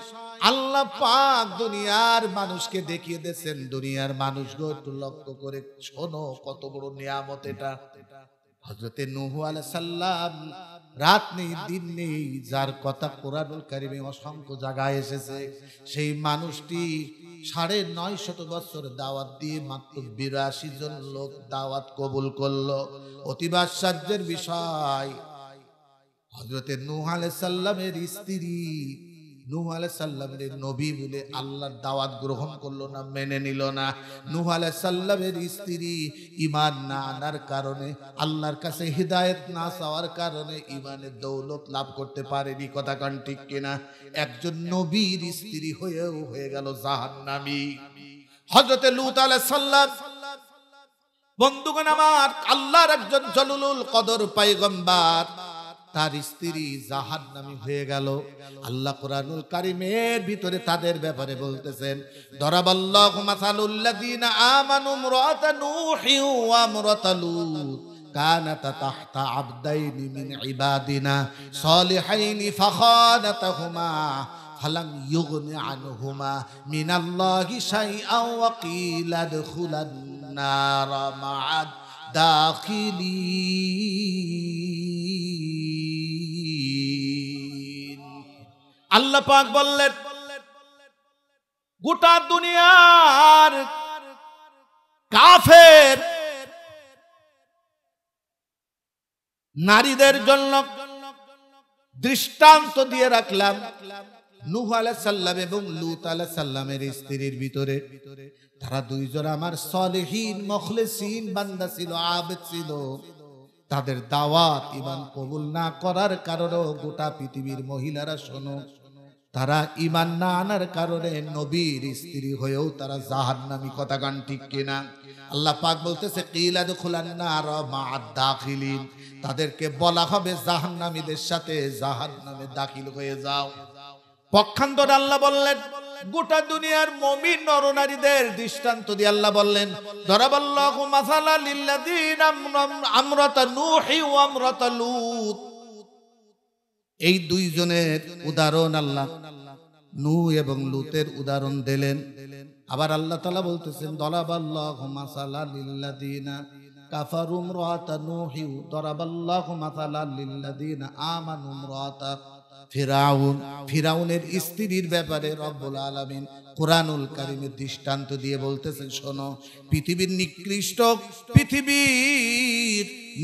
আল্লাহ পাক দুনিয়ার মানুষকে দেখিয়ে দিয়েছেন, দুনিয়ার মানুষগুলো একটু লক্ষ্য করে শোনো কত বড় নিয়ামত এটা। হযরতে নূহ আলাইহিস সালাম রাত নেই দিন নেই, যার কথা কোরআনুল কারীমে অসংখ্য জায়গায় এসেছে, সেই মানুষটি 950 বছর দাওয়াত দিয়ে মাত্র 82 জন লোক দাওয়াত কবুল করলো। অতি আশ্চর্যের বিষয়, হযরতে নূহ আলাইহিস সালামের স্ত্রী নূহ আলাইহিস সালামের নবী বলে আল্লাহর দাওয়াত গ্রহণ করলো না, মেনে নিল না। নূহ আলাইহিস সালামের স্ত্রী ঈমান না আনার কারণে, আল্লাহর কাছে হিদায়াত না চাওয়ার কারণে ঈমানের দৌলত লাভ করতে পারেনি। কথা কান ঠিক কিনা? একজন নবীর স্ত্রী হয়েও হয়ে গেল জাহান্নামী। হযরতে লূত আলাইহিস সালাম, বন্ধুগণ আমার, আল্লাহর একজন জলিলুল কদর পয়গম্বর, তার স্ত্রী জাহান্নামী হয়ে গেল। আল্লাহ কোরআনুল কারীমের ভিতরে তাদের ব্যাপারে বলতেছেন, দরাবাল্লাহু মাসালুল লাযিনা আমানু ইমরাতা নূহি ওয়া ইমরাতা লূত কানাতা তাহতা আবদাইনি মিন ইবাদিনা সালিহাইনি ফাখানাতাহুমা ফালাম ইউগনি আনহুমা মিনাল্লাহি শাইআন ওয়া কিলা দুখুলান নারা মা'আদ দাখিলিন। আল্লাহ পাক বললেন, গোটা দুনিয়ার কাফের নারীদের জন্য দৃষ্টান্ত দিয়ে রাখলাম। নূহ আলাইহিস সালাম এবং লূত আলাইহিস সালামের স্ত্রীর ভিতরে তারা দুইজন আমার সলিহিন মুখলিসিন বান্দা ছিল, আবেদ ছিল। তাদের দাওয়াত ঈমান কবুল না করার কারণে গোটা পৃথিবীর মহিলারা শোনো, তারা ঈমান না আনার কারণে নবীর স্ত্রী হয়েও তারা জাহান্নামী। কথা গান ঠিক কিনা? আল্লাহ পাক বলতেছে, কিলা দুখুলান নার মা'আদ দাখিলিন, তাদেরকে বলা হবে জাহান্নামীদের সাথে জাহান্নামে দাখিল হয়ে যাও। পক্ষান্তরে আল্লাহ বললেন, গোটা দুনিয়ার মুমিন নরনারীদের দৃষ্টান্ত দিয়ে আল্লাহ বললেন, দরাবাল্লাহু মাসালাল লিল্লাযিনা আমরাতা নূহি ওয়া আমরাতা লূত। এই দুইজনের উদাহরণ আল্লাহ নূহ এবং লূতের উদাহরণ দিলেন। আবার আল্লাহ তাআলা বলতেছেন, দরাবাল্লাহু মাসালাল লিল্লাযিনা কাফারু ইমরাতা নূহি দরাবাল্লাহু মাসালাল লিল্লাযিনা আমানু ইমরাতা ফিরাউন। ফিরাউনের স্ত্রীর ব্যাপারে রব্বুল আলামিন কোরআনুল কারীমের দৃষ্টান্ত দিয়ে বলতেছেন, শোনো, পৃথিবীর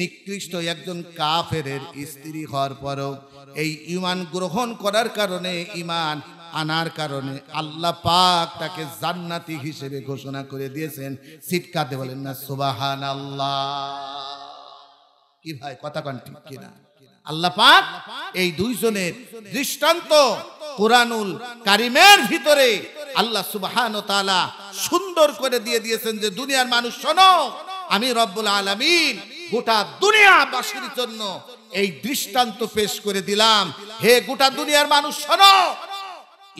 নিকৃষ্ট একজন কাফেরের স্ত্রী হওয়ার পরেও এই ঈমান গ্রহণ করার কারণে, ঈমান আনার কারণে আল্লাহ পাক তাকে জান্নাতি হিসেবে ঘোষণা করে দিয়েছেন। চিৎকারে বলেন না সুবহানাল্লাহ। কি ভাই, কথা কোন ঠিক কিনা? আল্লাহ পাক এই দুইজনের দৃষ্টান্ত কোরআনুল কারীমের ভিতরে আল্লাহ সুবহানাহু ওয়া তাআলা সুন্দর করে দিয়ে দিয়েছেন যে, দুনিয়ার মানুষ শোনো, আমি রব্বুল আলামিন গোটা দুনিয়াবাসীর জন্য এই দৃষ্টান্ত পেশ করে দিলাম। হে গোটা দুনিয়ার মানুষ শোনো,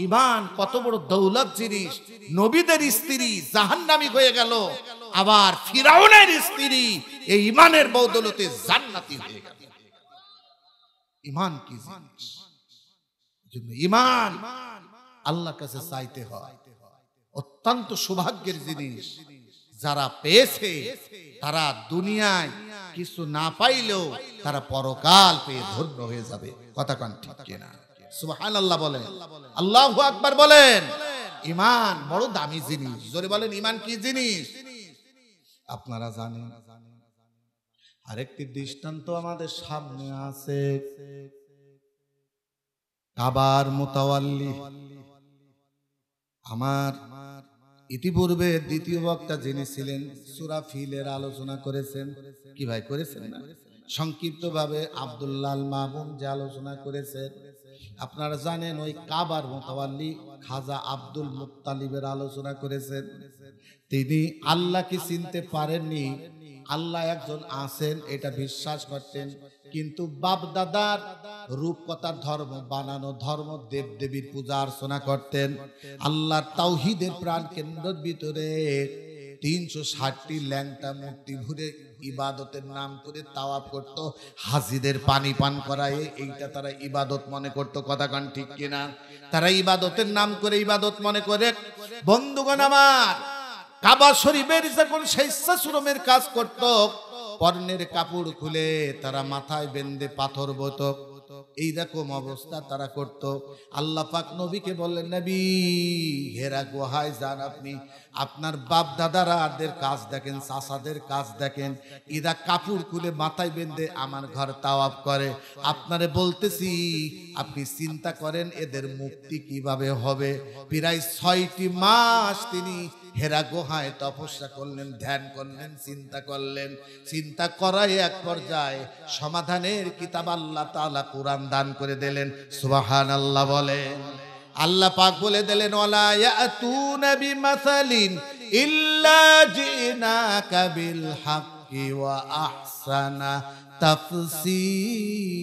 ঈমান কত বড় দৌলত জিনিস। নবীদের স্ত্রী জাহান্নামী হয়ে গেল, আবার ফিরাউনের স্ত্রী এই ঈমানের বদৌলতে জান্নাতি হয়ে গেল। ঈমান কি জিনিস? ঈমান আল্লাহর কাছে চাইতে হয়, অত্যন্ত সৌভাগ্যের জিনিস। যারা পেয়েছে তারা দুনিয়ায় কিছু না পাইলেও তারা পরকাল পেয়ে ধন্য হয়ে যাবে। কথা কান ঠিক কিনা? সুবহানাল্লাহ বলেন, আল্লাহু আকবার বলেন। ঈমান বড় দামি জিনিস। জোরে বলেন, ঈমান কি জিনিস? আপনারা জানেন, আরেকটি দৃষ্টান্ত আমাদের সামনে আছে। কাবার মুতাওয়াল্লি। আমার ইতিপূর্বে দ্বিতীয় বক্তা যিনি ছিলেন সূরা ফিলের আলোচনা করেছেন। কি ভাই করেছেন না? সংক্ষিপ্তভাবে আব্দুল্লাহ মামুন যে আলোচনা করেছেন। আপনারা জানেন ওই কাবার মুতাওয়াল্লি খাজা আব্দুল মুত্তালিবের আলোচনা করেছেন। তিনি আল্লাহকে চিনতে পারেননি, আল্লাহ একজন আছেন এটা বিশ্বাস করতেন, কিন্তু বাপ দাদার রূপকথার ধর্ম বানানো ধর্ম, দেব দেবীর পূজা অর্চনা করতেন। আল্লাহর তাওহীদের প্রাণ কেন্দ্রের ভিতরে 360টি ল্যাংটা মূর্তি ঘুরে ইবাদতের নাম করে তাওয়াফ করত, হাজিদের পানি পান করায় এইটা তারা ইবাদত মনে করত। কথা কান ঠিক কিনা? তারা ইবাদতের নাম করে ইবাদত মনে করে। বন্ধুগণ আমার, কাবা শরীফের যখন স্বেচ্ছাশ্রমের কাজ করত, পরনের কাপড় খুলে তারা মাথায় বেঁধে পাথর বত, এইরকম অবস্থা তারা করত। আল্লাহ পাক নবীকে বললেন, নবী হেরা গুহায় যান, আপনি আপনার বাপ দাদারাদের কাজ দেখেন, চাচাদের কাজ দেখেন, এরা কাপড় খুলে মাথায় বেঁধে আমার ঘর তাওয়াফ করে। আপনারে বলতেছি, আপনি চিন্তা করেন এদের মুক্তি কিভাবে হবে। প্রায় 6টি মাস তিনি হেরা গুহায় তপস্যা করলেন, ধ্যান করলেন, চিন্তা করলেন। চিন্তা করায় এক পর্যায়ে সমাধানের কিতাব আল্লাহ তাআলা কুরআন দান করে দিলেন। সুবহানাল্লাহ বলেন। আল্লাহ পাক বলে দিলেন, ওয়ালা ইয়াতুনা বিমাসালিন ইল্লা জিনাকা বিল হাক্কি ওয়া আহসানা তাফসীরা।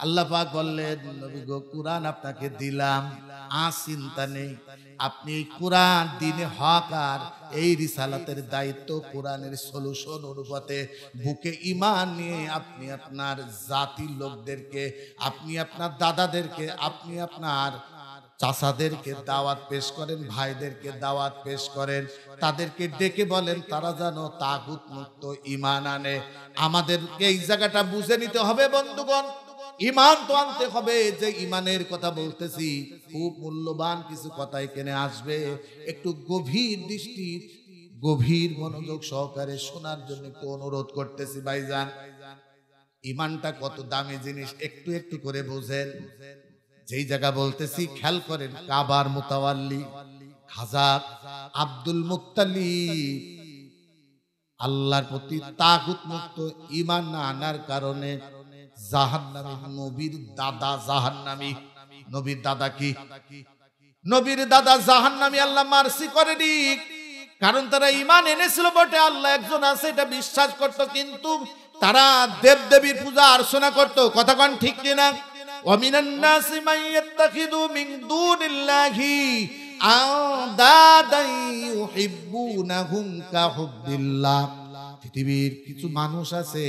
আল্লাহ পাক বললেন, নবী গো, কুরআন আপনাকে দিলাম, চিন্তা নেই। আপনি কোরআন দিনে হক আর এই রিসালাতের দায়িত্ব, কোরআনের সলিউশন অনুপাতে বুকে ঈমান নিয়ে আপনি আপনার জাতির লোকদেরকে, আপনি আপনার দাদাদেরকে, আপনি আপনার চাচাদেরকে দাওয়াত পেশ করেন, ভাইদেরকে দাওয়াত পেশ করেন, তাদেরকে ডেকে বলেন তারা যেন তাগুত মুক্ত ঈমান আনে। আমাদেরকে এই জায়গাটা বুঝে নিতে হবে বন্ধুগণ। ঈমান তো আনতে হবে। যে ঈমানের কথা বলতেছি, খুব মূল্যবান কিছু কথা এখানে আসবে। একটু গভীর দৃষ্টি, গভীর মনোযোগ সহকারে শোনার জন্য একটু অনুরোধ করতেছি ভাইজান। ঈমানটা কত দামি জিনিস একটু একটু করে বুঝেন। যেই জায়গা বলতেছি খেয়াল করেন, কাবার মুতাওয়াল্লি খাজা আব্দুল মুত্তালিব আল্লাহর প্রতি তাগুত মুক্ত ঈমান না আনার কারণে জাহান্নামী, নবীর দাদা জাহান্নামী। নবীর দাদা কি? নবীর দাদা জাহান্নামী। আল্লাহ মার্সি করেনি, কারণ তারা ঈমান এনেছিল বটে, আল্লাহ একজন আছে এটা বিশ্বাস করত, কিন্তু তারা দেব দেবীর পূজা অর্চনা করত। কথা কোন ঠিক কিনা? ওয়া মিনান নাসি মান ইয়াত্তাখিযু মিন দুনিল্লাহি আনদাদান ইউহিব্বুনাহুম কা হুব্বিল্লাহ। পৃথিবীর কিছু মানুষ আছে,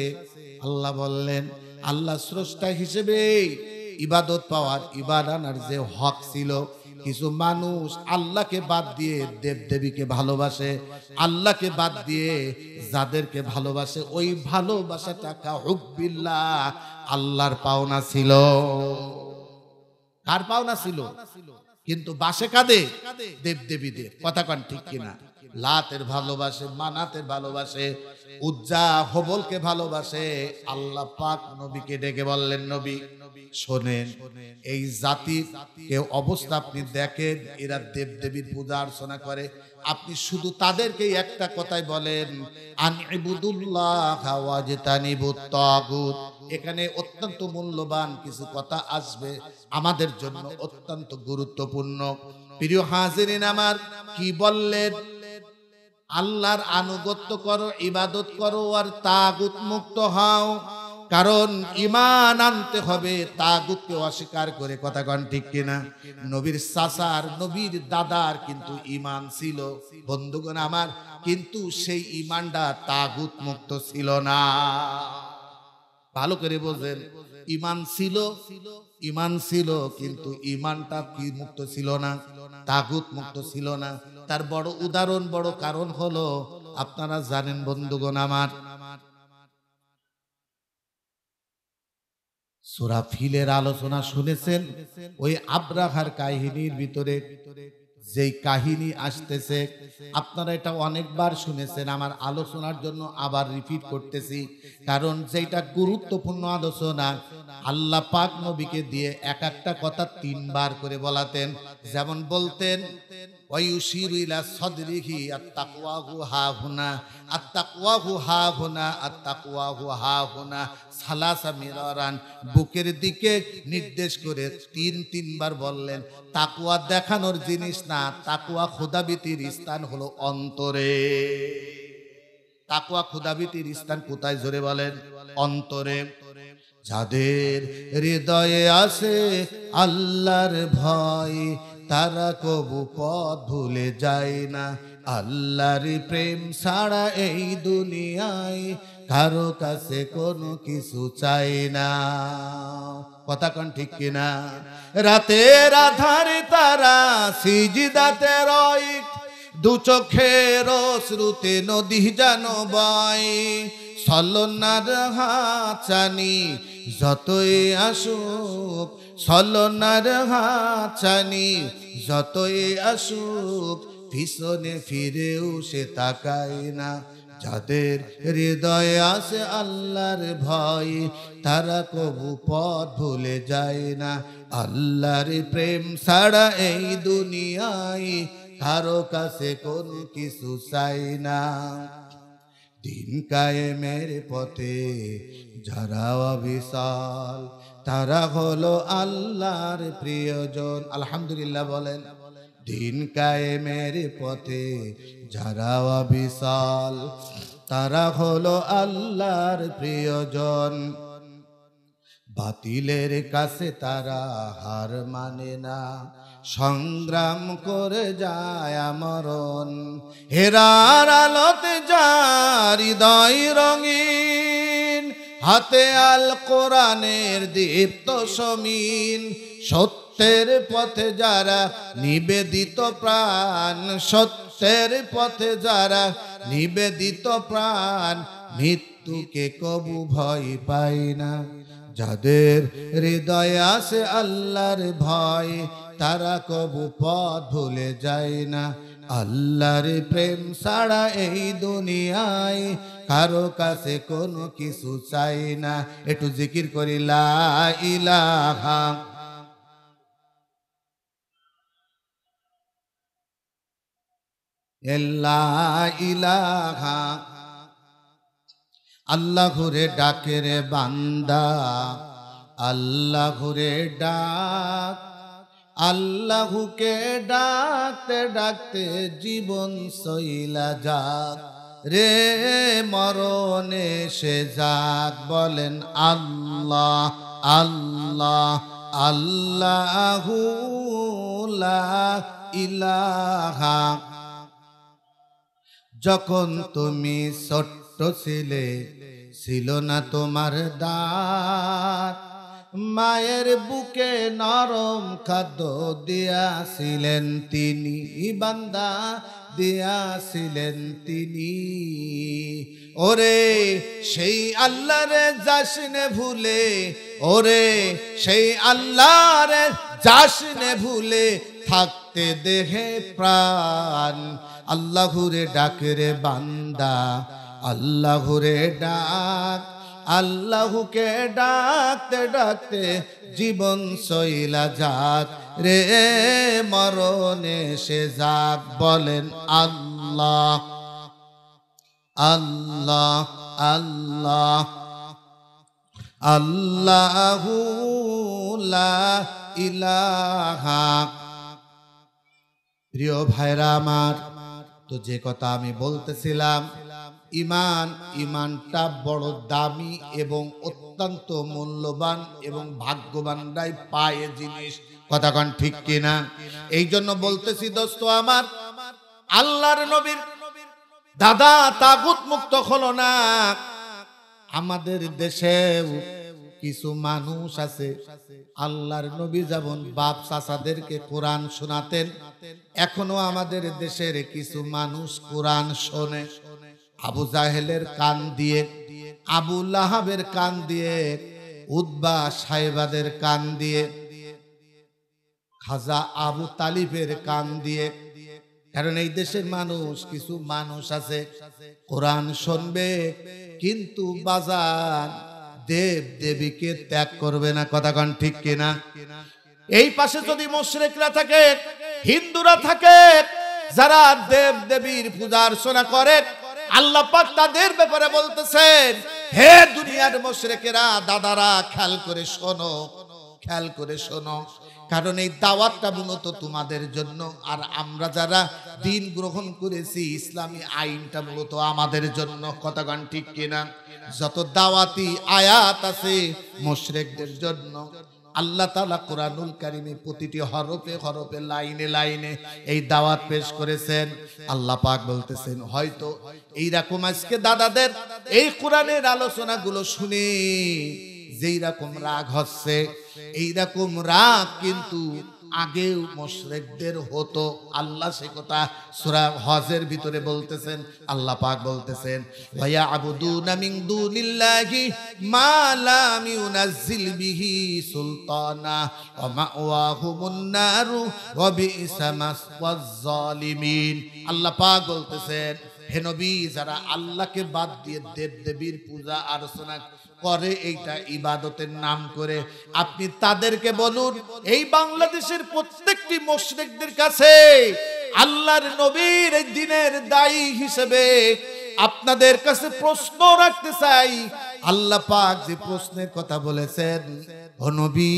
আল্লাহ বললেন আল্লাহ স্রষ্টা হিসেবে ইবাদত পাওয়ার, ইবাদানার যে হক ছিল, কিছু মানুষ আল্লাহকে বাদ দিয়ে দেব দেবীকে ভালোবাসে। আল্লাহকে বাদ দিয়ে যাদেরকে ভালোবাসে, ওই ভালোবাসাটা কা হুব্বিল্লাহ আল্লাহর পাওনা ছিল। কার পাওনা ছিল? কিন্তু বাসে কাদের? দেব দেবীদের। কথা কন ঠিক কিনা? লাতের ভালোবাসে, মানাতের ভালোবাসে, উজ্জা হবলকে ভালোবাসে। আল্লাহ পাক নবীকে ডেকে বললেন, নবী শোনেন, এই জাতির কেউ অবস্থা আপনি দেখেন, এরা দেব দেবীর পূজা অর্চনা করে, আপনি শুধু তাদেরকে একটা কথাই বলেন, আন ইবুদুল্লাহ ওয়াজতানিবুত তাগুত। এখানে অত্যন্ত মূল্যবান কিছু কথা আসবে, আমাদের জন্য অত্যন্ত গুরুত্বপূর্ণ। প্রিয় হাজিরিন আমার, কি বললেন? আল্লাহর আনুগত্য করো, ইবাদত করো, আর তাগুত মুক্ত হও। কারণ ঈমান আনতে হবে, তাগুতকে অস্বীকার করে। কথা কন ঠিক কিনা? নবীর চাচার, নবীর দাদার কিন্তু ঈমান ছিল বন্ধুগণ আমার, কিন্তু সেই ঈমানটা তাগুত মুক্ত ছিল না। ভালো করে বোঝেন, ঈমান ছিল, ঈমান ছিল, কিন্তু ঈমানটা কি মুক্ত ছিল না? তাগুত মুক্ত ছিল না। তার বড় উদাহরণ, বড় কারণ হলো আপনারা জানেন বন্ধুগণ আমার, সূরা ফিলের আলোচনা শুনেছেন। ওই আব্রাহার কাহিনীর ভিতরে যেই কাহিনী আসতেছে, আপনারা এটা অনেকবার শুনেছেন। আমার আলোচনার জন্য আবার রিপিট করতেছি, কারণ যেটা গুরুত্বপূর্ণ আলোচনা। আল্লাহ পাক নবীকে দিয়ে এক একটা কথা 3 বার করে বলাতেন। যেমন বলতেন ওয়ায়ুশিরু ইলা সাদরিহি আত্তাকওয়াহু হাহুনা, আত্তাকওয়াহু হাহুনা, আত্তাকওয়াহু হাহুনা, সালাসা মিরারান, বুকের দিকে নির্দেশ করে 3 বার বললেন। তাকওয়া দেখানোর জিনিস না, তাকওয়া খোদাভীতির স্থান হলো অন্তরে। তাকওয়া খোদাভীতির স্থান কোথায় জোরে বলেন? অন্তরে। যাদের হৃদয়ে আছে আল্লাহর ভয়, তারা কবু পথ ভুলে যায় না। আল্লাহর প্রেম ছাড়া এই দুনিয়ায় কারো কাছে কোনো কিছু চাই না। কথা কোন ঠিক কিনা? রাতের আধারে তারা সিজদাতে রয়, দু চোখের অশ্রুতে নদী যেন বয়। ছলনার হাতছানি যতই আসুক, ছলনার হাতছানি যতই আসুক, পিছনে ফিরেও সে তাকায় না। যাদের হৃদয়ে আছে আল্লাহর ভয়, তারা কবু পথ ভুলে যায় না। আল্লাহর প্রেম ছাড়া এই দুনিয়ায় কারো কাছে কোনো কিছু চাই না। দিন কায়েমের পথে যারা অবিচল, তারা হলো আল্লাহর প্রিয়জন। আলহামদুলিল্লাহ বলেন। দিন কায়েমের পথে যারা অবিচল, তারা হলো আল্লাহর প্রিয়জন। বাতিলের কাছে তারা হার মানে না, সংগ্রাম করে যায় আমরণ। হেরার আলোতে যার হৃদয় রঙিন, হাতে আল কোরআনের দীপ্ত সমীন। সত্যের পথে যারা নিবেদিত প্রাণ, সত্যের পথে যারা নিবেদিত প্রাণ, মৃত্যুকে কবু ভয় পায় না। যাদের হৃদয়ে আছে আল্লাহর ভয়, তারা কবু পথ ভুলে যায় না। আল্লাহর প্রেম ছাড়া এই দুনিয়ায় কারো কাছে কোনো কিছু চাই না। একটু জিকির করি লা ইলাহা ইল্লাল্লাহ। আল্লাহুরে ডাকে রে বান্দা, আল্লাহুরে ডাক। আল্লাহুকে ডাকতে ডাকতে জীবন সইলা যাক রে, মরণে সে যাক। বলেন আল্লাহ আল্লাহ আল্লাহু লা ইলাহা। যখন তুমি ছোট্ট ছিলে, ছিল না তোমার দাঁত, মায়ের বুকে নরম খাদ্য দিয়াছিলেন তিনি। বান্দা দিয়াছিলেন তিনি। ওরে সেই আল্লাহরে যাসনে ভুলে, ওরে সেই আল্লাহরে যাসনে ভুলে, থাকতে দেহে প্রাণ। আল্লাহুরে ডাকে রে বান্দা, আল্লাহুরে ডাক। আল্লাহুকে ডাকতে ডাকতে জীবন সইলা যাক রে, মরণে সে যাক। বলেন আল্লাহ আল্লাহ আল্লাহ আল্লাহু লা ইলাহা। প্রিয় ভাইরা আমার, তো যে কথা আমি বলতেছিলাম, ইমানটা বড় দামি এবং অত্যন্ত মূল্যবান এবং ভাগ্যবানরাই পায় জিনিস। কথা কোন ঠিক কিনা? এই জন্য বলতেছি দোস্ত আমার, আল্লাহর নবীর দাদা তাগুত মুক্ত হলো না। আমাদের দেশে কিছু মানুষ আছে আল্লাহর নবী যেমন বাপ চাচাদেরকে কোরআন শোনাতেন, এখনো আমাদের দেশের কিছু মানুষ কোরআন শোনে। আবু জাহেলের কান দিয়ে, আবু লাহাবের কান দিয়ে, উতবা সাহেবাদের কান দিয়ে, খাজা আবু তালিবের কান দিয়ে। কারণ এই দেশের মানুষ, কিছু মানুষ আছে কোরআন শুনবে কিন্তু বাজার দেব দেবীকে ত্যাগ করবে না। কথা কন ঠিক কিনা? এই পাশে যদি মুশরিকরা থাকে, হিন্দুরা থাকে, যারা দেব দেবীর পূজা অর্চনা করে, আল্লাহ পাক তাদের ব্যাপারে বলতেছেন, হে দুনিয়ার মুশরিকেরা, দাদারা খেয়াল করে শোনো, খেয়াল করে শোনো, কারণ এই দাওয়াতটা মূলত তোমাদের জন্য। আর আমরা যারা দিন গ্রহণ করেছি, ইসলামী আইনটা মূলত আমাদের জন্য। কথাগান ঠিক কিনা? যত দাওয়াতি আয়াত আছে মুশরিকদের জন্য। আল্লাহ তাআলা কোরআনুল কারীমে প্রতিটি হরফে হরফে, লাইনে লাইনে এই দাওয়াত পেশ করেছেন। আল্লাহ পাক বলতেছেন, হয়তো এইরকম আজকে দাদাদের এই কোরআনের আলোচনাগুলো শুনে যেই রকম রাগ হচ্ছে, এইরকম রাগ কিন্তু আগেও মুশরিকদের হতো। আল্লাহ সে কথা সূরা হজের ভিতরে বলতেছেন। আল্লাহ পাক বলতেছেন, ওয়া ইয়াবুদুনা মিন দুনিল্লাহি মা লাম ইউনাজ্জিল বিহি সুলতানা ওয়া মাওয়াহুমুন নারু ওয়া বিইসা মাসওয়াজ জালিমিন। আল্লাহ পাক বলতেছেন, হে নবী, যারা আল্লাহকে বাদ দিয়ে দেব দেবীর পূজা অর্চনা করে, এইটা ইবাদতের নাম করে, আপনি তাদেরকে বলুন, এই বাংলাদেশের প্রত্যেকটি মুশরিকদের কাছে আল্লাহর নবীর এই দিনের দায়ী হিসেবে আপনাদের কাছে প্রশ্ন রাখতে চাই। আল্লাহ পাক যে প্রশ্নের কথা বলেছেন, ও নবী,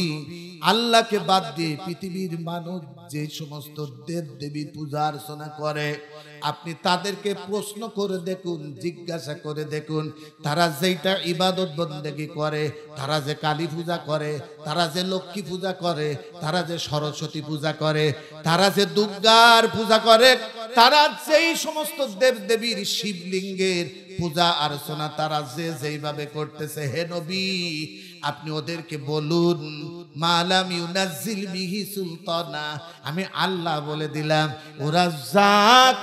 আল্লাহকে বাদ দিয়ে পৃথিবীর মানুষ যে সমস্ত দেব দেবীর পূজা অর্চনা করে, আপনি তাদেরকে প্রশ্ন করে দেখুন, জিজ্ঞাসা করে দেখুন, তারা যেটা ইবাদত বন্দেগী করে, তারা যে কালী পূজা করে, তারা যে লক্ষ্মী পূজা করে, তারা যে সরস্বতী পূজা করে, তারা যে দুর্গার পূজা করে, তারা যেই সমস্ত দেব দেবীর শিবলিঙ্গের পূজা অর্চনা তারা যে যেইভাবে করতেছে, হে নবী, আপনি ওদেরকে বলুন, মালাম ইউনাজ্জিল বিহি সুলতানা, আমি আল্লাহ বলে দিলাম, ওরা যা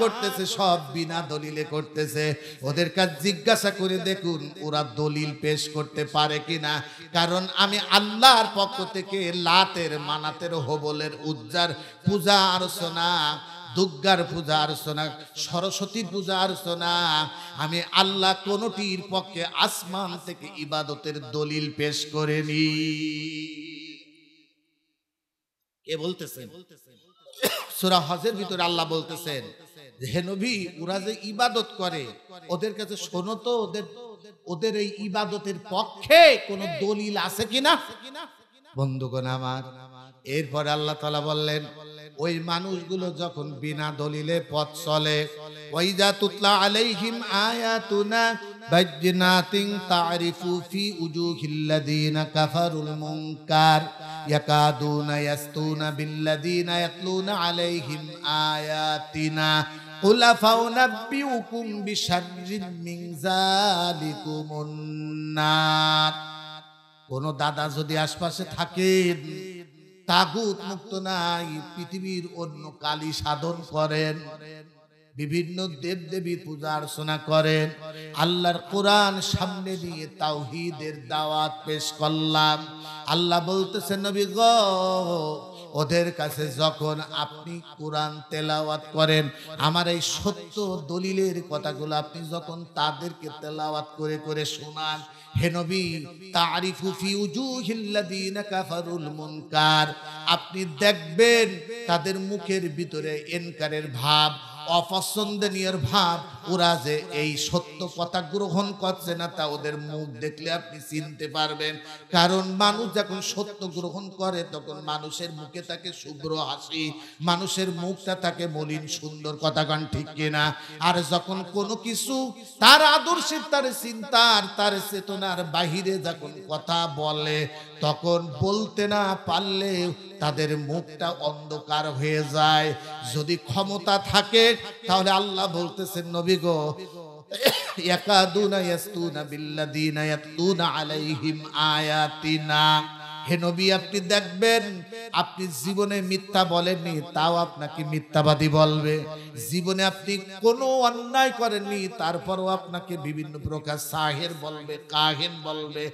করতেছে সব বিনা দলিলে করতেছে। ওদের কাছে জিজ্ঞাসা করে দেখুন ওরা দলিল পেশ করতে পারে কিনা। কারণ আমি আল্লাহর পক্ষ থেকে লাতের, মানাতের, হবলের, উজ্জার পূজা অর্চনা, দুর্গার পূজা অর্চনা, সরস্বতীর পূজা অর্চনা, আমি আল্লাহ কোনটির পক্ষে আসমান থেকে ইবাদতের দলিল পেশ করেনি। কে বলতেছেন? সূরা হজের ভিতরে আল্লাহ বলতেছেন, হে নবী, ওরা যে ইবাদত করে, ওদের কাছে শোনো তো, ওদের এই ইবাদতের পক্ষে কোন দলিল আছে কিনা। বন্ধুগণ আমার, এরপর আল্লাহ তাআলা বললেন, ওই মানুষগুলো যখন বিনা দলিলে পথ চলে, ওয়াইজা তুতলা আলাইহিম আয়াতুনা বাজ্জিনাতিন তারিফু ফি উজুহিল্লাযিনা কাফারুল মুনকার ইয়াকাদুনা ইয়াসতুনা বিল্লাযিনা ইয়াতলুনা আলাইহিম আয়াতিনা কুল ফাউনাব্বিউকুম বিশাররিন মিন যালিকুমুন নার। কোন দাদা যদি আশপাশে থাকেন, তাগুত মুক্ত নাই, পৃথিবীর অন্য কালী সাধন করেন, বিভিন্ন দেব দেবীর পূজা অর্চনা করেন, আল্লাহর কোরআন সামনে নিয়ে তাওহীদের দাওয়াত পেশ করলাম। আল্লাহ বলতেছেন, নবী গো, ওদের কাছে যখন আপনি কোরআন তেলাওয়াত করেন, আমার এই সত্য দলিলের কথাগুলো আপনি যখন তাদেরকে তেলাওয়াত করে করে শোনান, হে নবী, তারিফু ফি উজুহিল্লাযিনা কাফারুল মুনকার, আপনি দেখবেন তাদের মুখের ভিতরে ইনকারের ভাব, অপছন্দনীয় ভাব। ওরা যে এই সত্য কথা গ্রহণ করছে না, তা ওদের মুখ দেখলে আপনি চিনতে পারবেন। কারণ মানুষ যখন সত্য গ্রহণ করে, তখন মানুষের মুখে থাকে শুভ্র হাসি, মানুষের মুখটা থাকে মলিন সুন্দর। কথা গান ঠিক কিনা? আর যখন কোনো কিছু তার আদর্শের, তার চিন্তার, তার চেতনার বাহিরে যখন কথা বলে, তখন বলতে না পারলে তাদের মুখটা অন্ধকার হয়ে যায়। যদি ক্ষমতা থাকে, তাহলে আল্লাহ বলতেছেন, নবী গো, ইয়াকাদুনা ইয়াসতুনা বিল্লাযিনা ইয়াতলুনা আলাইহিম আয়াতিনা। হে নবী, আপনি দেখবেন আপনি জীবনে মিথ্যা বলেননি, তাও আপনাকে মিথ্যাবাদী বলবে। জীবনে আপনি কোনো অন্যায় করেননি, তারপরও আপনাকে বিভিন্ন প্রকার সাহের বলবে, কাহিন বলবে,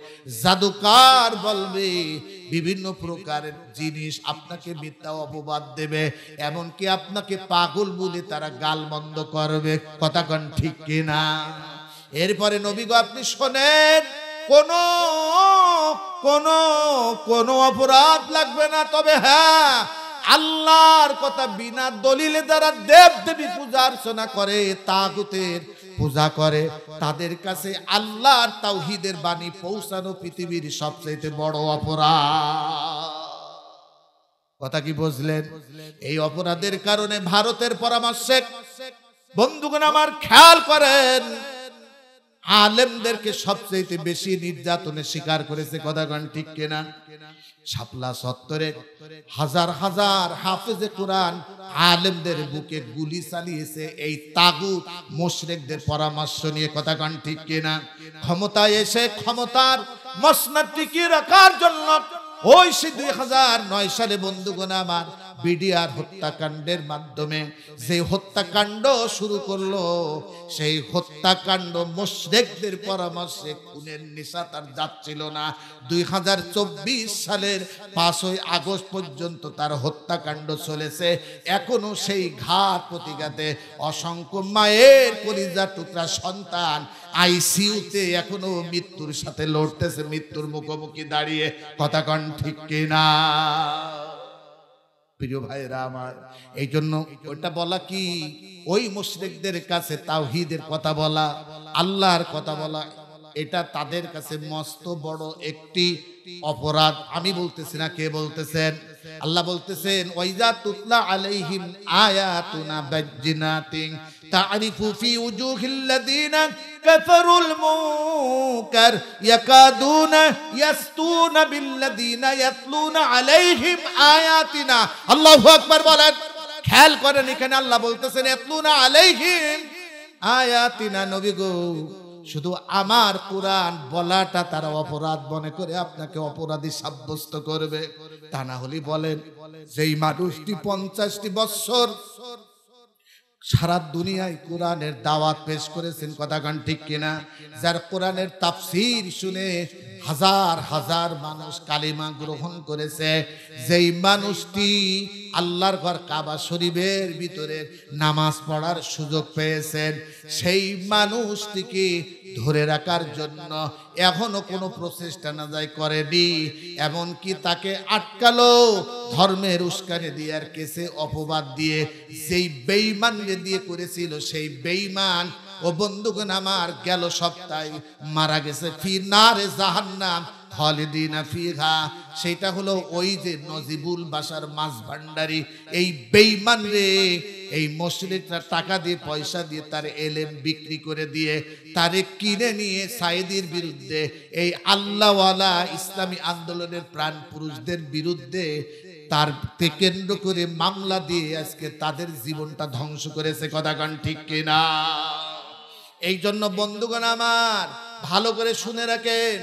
জাদুকার বলবে, বিভিন্ন প্রকারের জিনিস আপনাকে মিথ্যা অপবাদ দেবে, এমনকি আপনাকে পাগল বলে তারা গালমন্দ করবে। কথা কোন ঠিক কিনা? এরপরে নবী গো আপনি শোনেন, কোন কোন কোন অপরাধ লাগবে না, তবে হ্যাঁ আল্লাহর কথা বিনা দলিলে যারা দেব দেবী পূজা অর্চনা করে, তাগুতের পূজা করে, তাদের কাছে আল্লাহর তাওহীদের বাণী পৌঁছানো পৃথিবীর সবচেয়ে বড় অপরাধ। কথা কি বুঝলেন? এই অপরাধের কারণে ভারতের পরামর্শে বন্ধুগণ আমার খেয়াল করেন, আলেমদেরকে সবচেয়ে বেশি নির্যাতনের শিকার করেছে। কথা গান ঠিক কিনা? শাপলা চত্বরে হাজার হাজার হাফেজে কোরআন আলেমদের বুকে গুলি চালিয়েছে এই তাগুত মুশরিকদের পরামর্শ নিয়ে। কথা গান ঠিক কিনা? ক্ষমতায় এসে ক্ষমতার মসনদ টিকিয়ে রাখার জন্য ওই 2009 সালে বন্ধুগণ আমার বিডিআর হত্যাকাণ্ডের মাধ্যমে যে হত্যাকাণ্ড শুরু করলো, সেই হত্যাকাণ্ড মুশরিকদের পরামর্শে খুনের নেশা তার যাচ্ছিল না। 2024 সালের 5ই আগস্ট পর্যন্ত তার হত্যাকাণ্ড চলেছে। এখনো সেই ঘাত প্রতিঘাতে অসংখ্য মায়ের কলিজা টুকরা সন্তান আইসিইউতে এখনো মৃত্যুর সাথে লড়তেছে, মৃত্যুর মুখোমুখি দাঁড়িয়ে। কথা কন ঠিক কিনা? প্রিয় ভাইরা আমার, এই জন্য ওইটা বলা কি, ওই মুশরিকদের কাছে তাওহীদের কথা বলা, আল্লাহর কথা বলা, এটা তাদের কাছে মস্ত বড় একটি অপরাধ। আমি বলতেছি না, কে বলতেছেন? আল্লাহ বলতেছেন, ওয়াইজা তুতলা আলাইহিম আয়াতুনা বাজ্জিনাতিন তারিফু ফি উজুহিল্লাযিনা কাফারুল মুনকার ইয়াকাদুনা ইয়াসতুনা বিল্লাযিনা ইয়াতলুনা আলাইহিম আয়াতিনা। আল্লাহু আকবার বলেন। খেয়াল করেন, এখানে আল্লাহ বলতেছেন ইয়াতলুনা আলাইহিম আয়াতিনা। নবী গো, শুধু আমার কোরআন বলাটা তারা অপরাধ মনে করে আপনাকে অপরাধী সাব্যস্ত করবে। তা না হলে বলেন, যেই মানুষটি 50টি বছর সারা দুনিয়ায় কোরআনের দাওয়াত পেশ করেছেন, কথা গান ঠিক কিনা? যার কোরআনের তাফসীর শুনে হাজার হাজার মানুষ কালিমা গ্রহণ করেছে, যেই মানুষটি আল্লাহর ঘর কাবা শরীফের ভিতরে নামাজ পড়ার সুযোগ পেয়েছেন, সেই মানুষটিকে ধরে রাখার জন্য এখনো কোনো প্রচেষ্টা না যায় করেনি, এমনকি তাকে আটকালো ধর্মের উস্কানি দিয়ে আর কেসে অপবাদ দিয়ে। যেই বেঈমান দিয়ে করেছিল, সেই বেঈমান ও বন্ধুগণ আমার গেল সপ্তাহে মারা গেছে ফি নারে জাহান্নাম খালিদিনা ফিহা। সেটা হলো ওই যে নজিবুল বাশার মাছ ভান্ডারী, এই বেঈমান রে এই মুশরিকরা টাকা দিয়ে পয়সা দিয়ে তার এলেম বিক্রি করে দিয়ে তারে কিনে নিয়ে সাইদির বিরুদ্ধে, এই আল্লাহওয়ালা ইসলামী আন্দোলনের প্রাণ পুরুষদের বিরুদ্ধে তার কেন্দ্র করে মামলা দিয়ে আজকে তাদের জীবনটা ধ্বংস করেছে। কথা গান ঠিক কিনা? এই জন্য বন্ধুগণ আমার ভালো করে শুনে রাখেন,